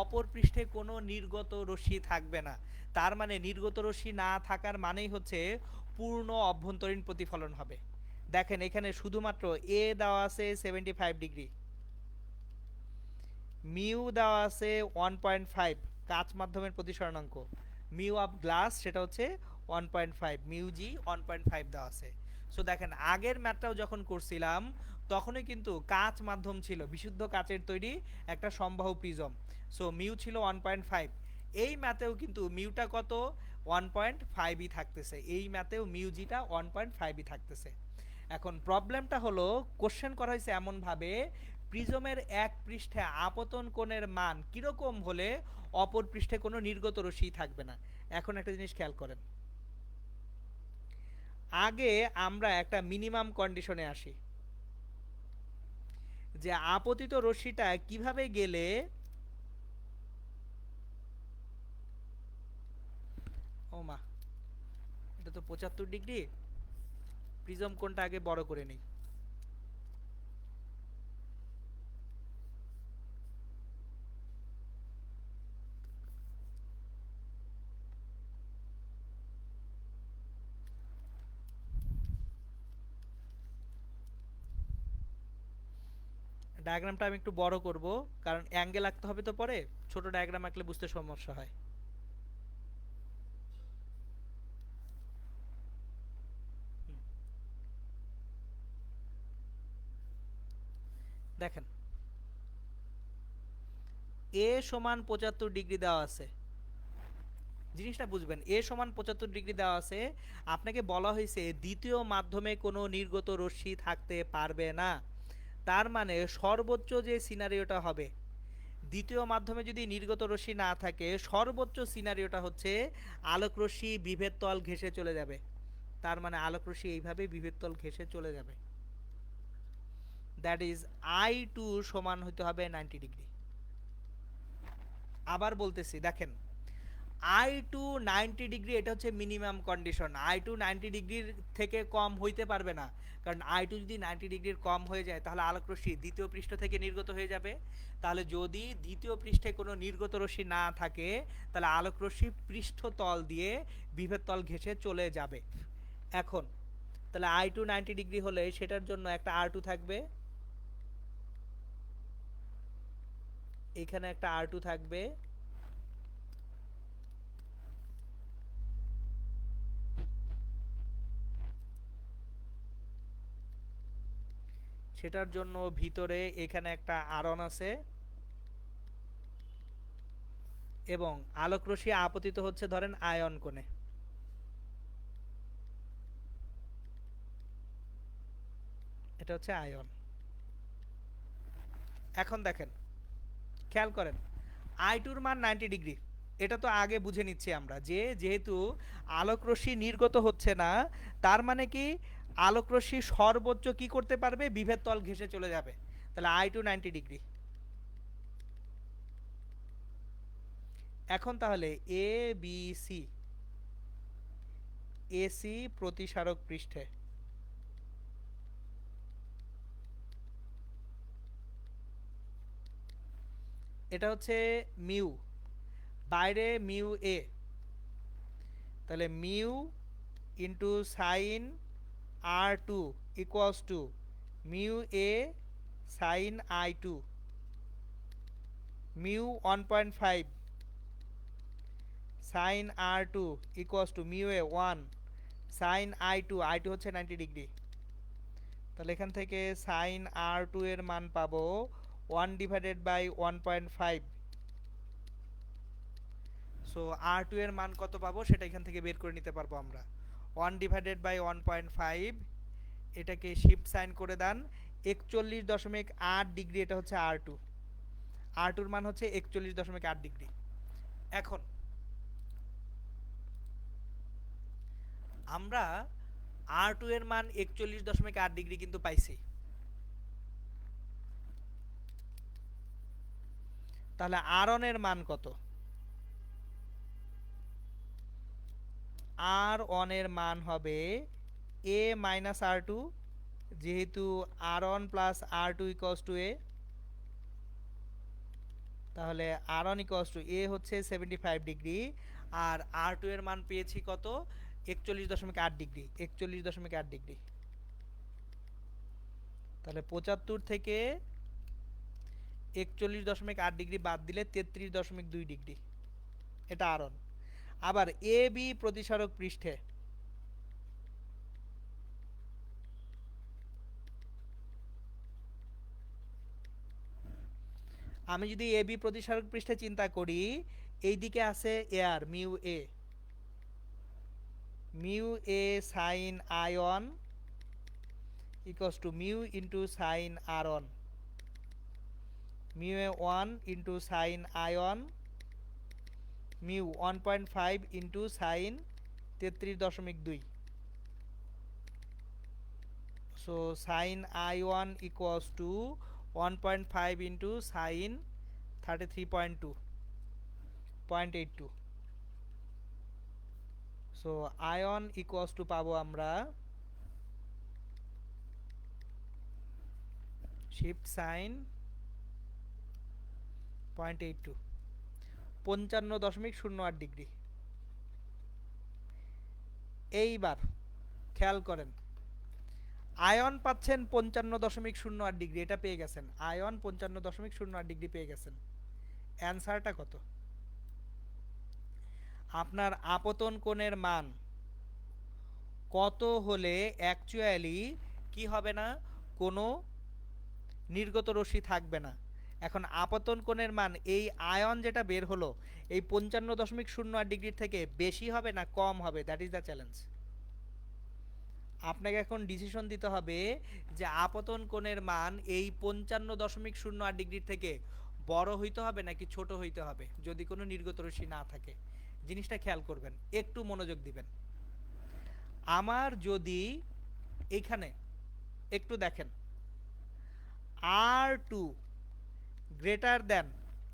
[SPEAKER 1] অপর পৃষ্ঠে কোনো নির্গত রশ্মি থাকবে না। তার মানে নির্গত রশ্মি না থাকার মানেই হচ্ছে পূর্ণ অভ্যন্তরীণ প্রতিফলন হবে। দেখেন এখানে শুধুমাত্র এ দেওয়া আছে 75 ডিগ্রি, মিউ দেওয়া আছে 1.5, কাচ মাধ্যমের প্রতিসরণাঙ্ক, মিউ অফ গ্লাস সেটা হচ্ছে 1.5, মিউ জি 1.5 দেওয়া আছে। সো দেখেন আগের ম্যাথটাও যখন করছিলাম তখনই কিন্তু কাচ মাধ্যম ছিল, বিশুদ্ধ কাচের তৈরি একটা সমবাহু প্রিজম। সো মিউ ছিল 1.5, এই ম্যাথেও কিন্তু মিউটা কত 1.5ই থাকতেছে, এই ম্যাথেও মিউ জিটা 1.5ই থাকতেছে। এখন প্রবলেমটা হলো কোশ্চেন করা হয়েছে এমনভাবে প্রিজমের এক পৃষ্ঠে আপতন কোণের মান কিরকম হলে অপর পৃষ্ঠে কোনো নির্গত রশ্মি থাকবে না। এখন একটা জিনিস খেয়াল করেন, আগে আমরা একটা মিনিমাম কন্ডিশনে আসি যে আপতিত রশ্মিটা কিভাবে গেলে ও মা, এটা তো 75 ডিগ্রি, প্রিজম কোণটা আগে বড় করে নিই। ডায়াগ্রামটা আমি একটু বড় করব, কারণ অ্যাঙ্গেল আঁকতে হবে তো পরে, ছোট ডায়াগ্রাম আঁকলে বুঝতে সমস্যা হয়। দেখেন এ সমান 75 ডিগ্রি দেওয়া আছে, জিনিসটা বুঝবেন, এ সমান 75 ডিগ্রি দেওয়া আছে, আপনাকে বলা হয়েছে দ্বিতীয় মাধ্যমে কোনো নির্গত রশ্মি থাকতে পারবে না। তার মানে সর্বোচ্চ যে সিনারিওটা হবে, দ্বিতীয় মাধ্যমে যদি নির্গত রশ্মি না থাকে, সর্বোচ্চ সিনারিওটা হচ্ছে আলোক রশ্মি বিভেদ তল ঘেঁষে চলে যাবে। তার মানে আলোক রশ্মি এইভাবে বিভেদ তল ঘেঁষে চলে যাবে। দ্যাট ইজ আই টু সমান হতে হবে 90 ডিগ্রি। আবার বলতেছি দেখেন, আই টু 90 ডিগ্রি এটা হচ্ছে মিনিমাম কন্ডিশন, আই টু 90 ডিগ্রির থেকে কম হইতে পারবে না। কারণ আই টু যদি 90 ডিগ্রির কম হয়ে যায় তাহলে আলোক রশ্মি দ্বিতীয় পৃষ্ঠ থেকে নির্গত হয়ে যাবে। তাহলে যদি দ্বিতীয় পৃষ্ঠে কোনো নির্গত রশ্মি না থাকে তাহলে আলোক রশ্মি পৃষ্ঠতল দিয়ে বিভেদ তল ঘেঁষে চলে যাবে। এখন তাহলে আই টু 90 ডিগ্রি হলে সেটার জন্য একটা আর টু থাকবে, এখানে একটা আর টু থাকবে, সেটার জন্য ভিতরে এখানে একটা আরন আছে, এবং আলোক রশ্মি আপতিত হচ্ছে ধরেন আয়ন কোণে। এটা হচ্ছে আয়ন। এখন দেখেন, খেয়াল করেন, আই টুর মান 90 ডিগ্রি, এটা তো আগে বুঝে নিচ্ছি আমরা যে যেহেতু আলোক রশ্মি নির্গত হচ্ছে না, তার মানে কি আলোক রশ্মি সর্বোচ্চ কি করতে পারবে, বিভেদ তল ঘেঁষে চলে যাবে। তাহলে আই টু 90 ডিগ্রি। এখন তাহলে এ বি সি, এসি প্রতিসারক পৃষ্ঠে এটা হচ্ছে মিউ, বাইরে মিউ এ, তাহলে mu into sine R two equals to mu A sine i2 mu 1.5 sine r2 equals to mu A 1 sine i2 হচ্ছে 90 ডিগ্রি। তাহলে এখান থেকে সাইন r2 এর মান পাবো 1/1.5। সো r2 এর মান কত পাবো সেটা এখান থেকে বের করে নিতে পারবো আমরা। 1/1.5, এটাকে শিফট সাইন করে দেন 41.8 ডিগ্রি, এটা হচ্ছে r2। r2 এর মান হচ্ছে 41.8 ডিগ্রি। এখন আমরা r2 এর মান 41.8 ডিগ্রি কিন্তু পাইছি। তাহলে r1 এর মান কত? r1 এর মান হবে a মাইনাস r2, যেহেতু r1 plus r2 equals two a, তাহলে r1 ইকুয়ালস টু a হচ্ছে 75 ডিগ্রি, আর r2 এর মান পেয়েছি কত? 41.8 ডিগ্রি। 41.8 ডিগ্রি। তাহলে 75 থেকে 41.8 ডিগ্রি বাদ দিলে 33.2 ডিগ্রি, এটা r1। আবার এ বি প্রতিসারক পৃষ্ঠে আমি যদি এ বি প্রতিসারক পৃষ্ঠে চিন্তা করি, এইদিকে আছে air mu A sine i1 equals to mu into sine r1, mu A 1 into sine i1 mu 1.5 into sine 33.2। So sine i1 equals to 1.5 into sine 33.2 so আয়ন ইকুয়ালস টু পাবো আমরা শিফট সাইন 0.82 55.08 ডিগ্রি। এইবার খেয়াল করেন, আয়ন পাচ্ছেন 55.08 ডিগ্রি, এটা পেয়ে গেছেন। আয়ন 55.08 ডিগ্রি পেয়ে গেছেন। অ্যান্সারটা কত? আপনার আপতন কোণের মান কত হলে অ্যাকচুয়ালি কি হবে না, কোনো নির্গত রশ্মি থাকবে না। এখন আপতন কোণের মান এই আয়ন যেটা বের হলো এই 55.08 ডিগ্রি থেকে বেশি হবে না কম হবে, দ্যাট ইজ দ্য চ্যালেঞ্জ। আপনাকে এখন ডিসিশন দিতে হবে যে আপতন কোণের মান এই 55.08 ডিগ্রি থেকে বড় হইতে হবে নাকি ছোট হইতে হবে যদি কোনো নির্গত রশ্মি না থাকে। জিনিসটা খেয়াল করবেন, একটু মনোযোগ দিবেন। আমার যদি এইখানে একটু দেখেন R2 গ্রেটার দেন,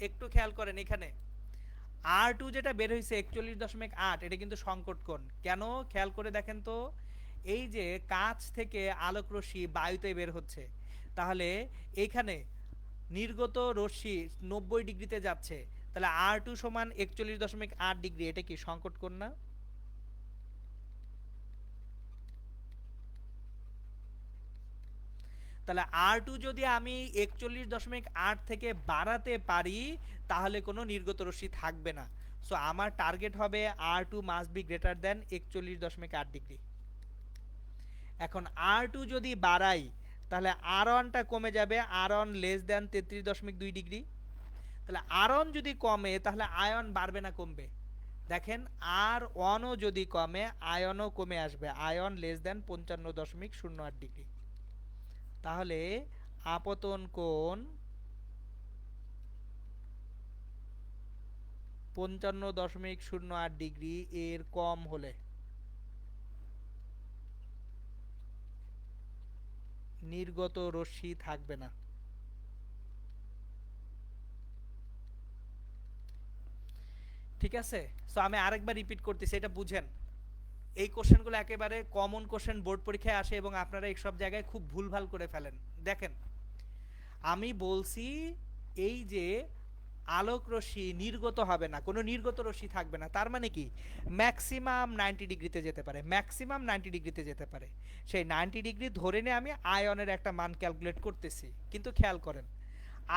[SPEAKER 1] একটু খেয়াল করেন এখানে R2 যেটা বের হয়েছে 41.8, এটা কিন্তু সংকট কোণ। কেন খেয়াল করে দেখেন তো, এই যে কাঁচ থেকে আলোক রশ্মি বায়ুতে বের হচ্ছে, তাহলে এইখানে নির্গত রশ্মি 90 ডিগ্রিতে যাচ্ছে, তাহলে R2 সমান 41.8 ডিগ্রি, এটা কি সংকট কোণ না? তাহলে R2 যদি আমি 41.8 থেকে বাড়াতে পারি তাহলে কোনো নির্গত রশ্মি থাকবে না। সো আমার টার্গেট হবে R2 must be greater than 41.8 degree. এখন R2 যদি বাড়াই তাহলে R1 টা কমে যাবে, R1 লেস দেন 33.2 ডিগ্রি। তাহলে R1 যদি কমে তাহলে আয়ন বাড়বে না কমবে? দেখেন R1 ও যদি কমে আয়নও কমে আসবে, আয়ন লেস দেন 55.08 ডিগ্রি। তাহলে আপতন কোণ 55.08 ডিগ্রি এর কম হলে নির্গত রশ্মি থাকবে না। ঠিক আছে, সো আমি আরেকবার রিপিট করতেছি, এটা বুঝেন। এই কোশ্চেনগুলো একেবারে কমন কোশ্চেন, বোর্ড পরীক্ষায় আসে এবং আপনারা এই সব জায়গায় খুব ভুলভাল করে ফেলেন। দেখেন আমি বলছি এই যে আলোক রশ্মি নির্গত হবে না, কোনো নির্গত রশ্মি থাকবে না, তার মানে কি ম্যাক্সিমাম 90 ডিগ্রিতে যেতে পারে, ম্যাক্সিমাম 90 ডিগ্রিতে যেতে পারে। সেই 90 ডিগ্রি ধরে নিয়ে আমি আয়নের একটা মান ক্যালকুলেট করতেছি, কিন্তু খেয়াল করেন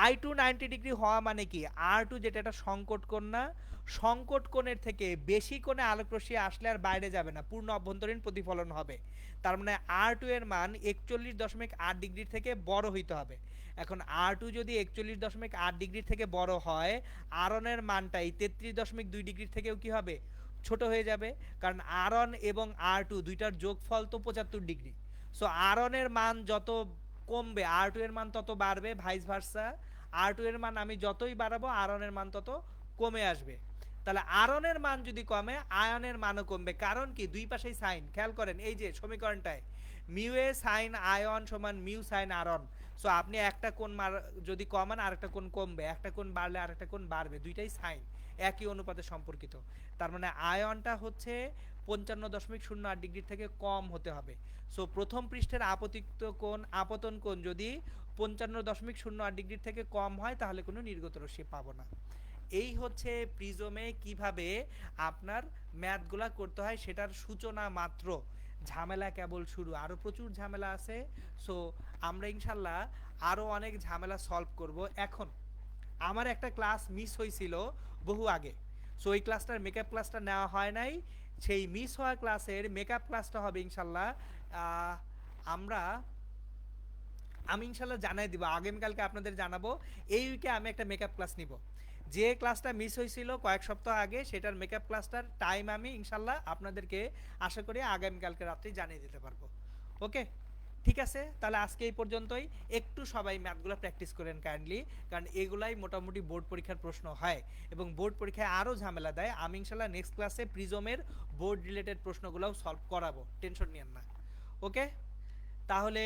[SPEAKER 1] I2 90 ডিগ্রি হওয়া মানে কি R2 যেটা একটা সংকট কোণ না, সংকট কোণের থেকে বেশি কোণে আলোক রশ্মি আসলে আর বাইরে যাবে না, পূর্ণ অভ্যন্তরীণ প্রতিফলন হবে। তার মানে R2 এর মান 41.8 ডিগ্রি থেকে বড় হইতে হবে। এখন R2 যদি 41.8 ডিগ্রি থেকে বড় হয়, R1 এর মানটাই 33.2 ডিগ্রি থেকেও কি হবে, ছোট হয়ে যাবে, কারণ R1 এবং R2 দুইটার যোগফল তো 75 ডিগ্রি। সো R1 এর মান যত কমবে R2 এর মান তত বাড়বে, ভাইস ভার্সা। R2 এর মান আমি যতই বাড়াবো R1 এর মান তত কমে আসবে। তাহলে R1 এর মান যদি কমে আয়নের মানও কমবে, কারণ কি দুই পাশেই সাইন। খেয়াল করেন এই যে সমীকরণটায় মিউ এ সাইন আয়ন সমান মিউ সাইন R1। সো আপনি একটা কোণ যদি কমান আরেকটা কোণ কমবে, একটা কোণ বাড়লে আরেকটা কোণ বাড়বে, দুইটাই সাইন একই অনুপাতে সম্পর্কিত। তার মানে আয়নটা হচ্ছে 55.08 ডিগ্রি থেকে কম হতে হবে। সো প্রথম পৃষ্ঠের আপতিত কোণ, আপতন কোণ যদি 55.08 ডিগ্রি থেকে কম হয় তাহলে কোনো নির্গত রশ্মি পাবো না। এই হচ্ছে প্রিজমে কিভাবে আপনার ম্যাথগুলা করতে হয় সেটার সূচনা মাত্র, ঝামেলা কেবল শুরু, আরো প্রচুর ঝামেলা আছে। সো আমরা ইনশাল্লাহ আরো অনেক ঝামেলা সলভ করব। এখন আমার একটা ক্লাস মিস হয়েছিল বহু আগে, সো ওই ক্লাসটার মেকআপ ক্লাসটা নেওয়া হয় নাই। সেই মিস হওয়া ক্লাসের মেকআপ ক্লাসটা হবে ইনশাল্লাহ আমরা আমি ইনশাল্লাহ জানাই দিব, আগামীকালকে আপনাদের জানাবো। এই উইকে আমি একটা মেকআপ ক্লাস নিব, যে ক্লাসটা মিস হয়েছিল কয়েক সপ্তাহ আগে সেটার মেকআপ ক্লাসটার টাইম আমি ইনশাল্লাহ আপনাদেরকে আশা করি আগামীকালকে রাত্রেই জানিয়ে দিতে পারবো। ওকে, ঠিক আছে, তাহলে আজকে এই পর্যন্তই। একটু সবাই ম্যাথগুলো প্র্যাকটিস করেন কাইন্ডলি, কারণ এগুলাই মোটামুটি বোর্ড পরীক্ষার প্রশ্ন হয় এবং বোর্ড পরীক্ষায় আরও ঝামেলা দেয়। আমি ইনশাল্লাহ নেক্সট ক্লাসে প্রিজমের বোর্ড রিলেটেড প্রশ্নগুলোও সলভ করাবো, টেনশন নিয়েন না। ওকে, তাহলে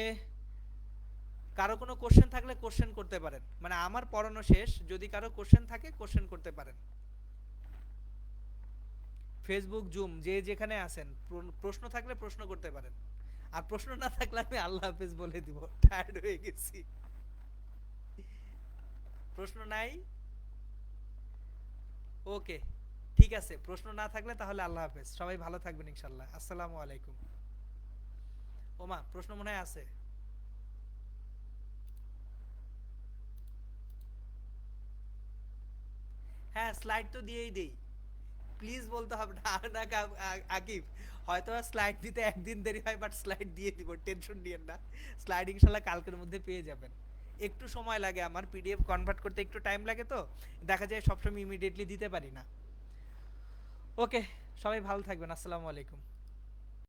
[SPEAKER 1] কারো কোনো কোশ্চেন থাকলে কোশ্চেন করতে পারেন, মানে আমার পড়ানো শেষ, যদি কারো কোশ্চেন থাকে কোশ্চেন করতে পারেন। ফেসবুক জুম যে যেখানে আছেন প্রশ্ন থাকলে প্রশ্ন করতে পারেন, আর প্রশ্ন না থাকলে আমি আল্লাহ হাফেজ বলে দিব, টায়ার্ড হয়ে গেছি। প্রশ্ন নাই? ওকে, ঠিক আছে, প্রশ্ন না থাকলে তাহলে আল্লাহ হাফেজ, সবাই ভালো থাকবেন ইনশাল্লাহ। আসসালামু আলাইকুম। ওমা প্রশ্ন মনে হয় আছে? হ্যাঁ, স্লাইড তো দিয়েই দেই, প্লিজ বলতে হবে না। আর না আকিব, হয়তো স্লাইড দিতে একদিন দেরি হয়, বাট স্লাইড দিয়ে দিব, টেনশন নিয়েন না। স্লাইড ইনশাল্লাহ কালকের মধ্যে পেয়ে যাবেন। একটু সময় লাগে, আমার পিডিএফ কনভার্ট করতে একটু টাইম লাগে, তো দেখা যায় সবসময় ইমিডিয়েটলি দিতে পারি না। ওকে, সবাই ভালো থাকবেন, আসসালামু আলাইকুম।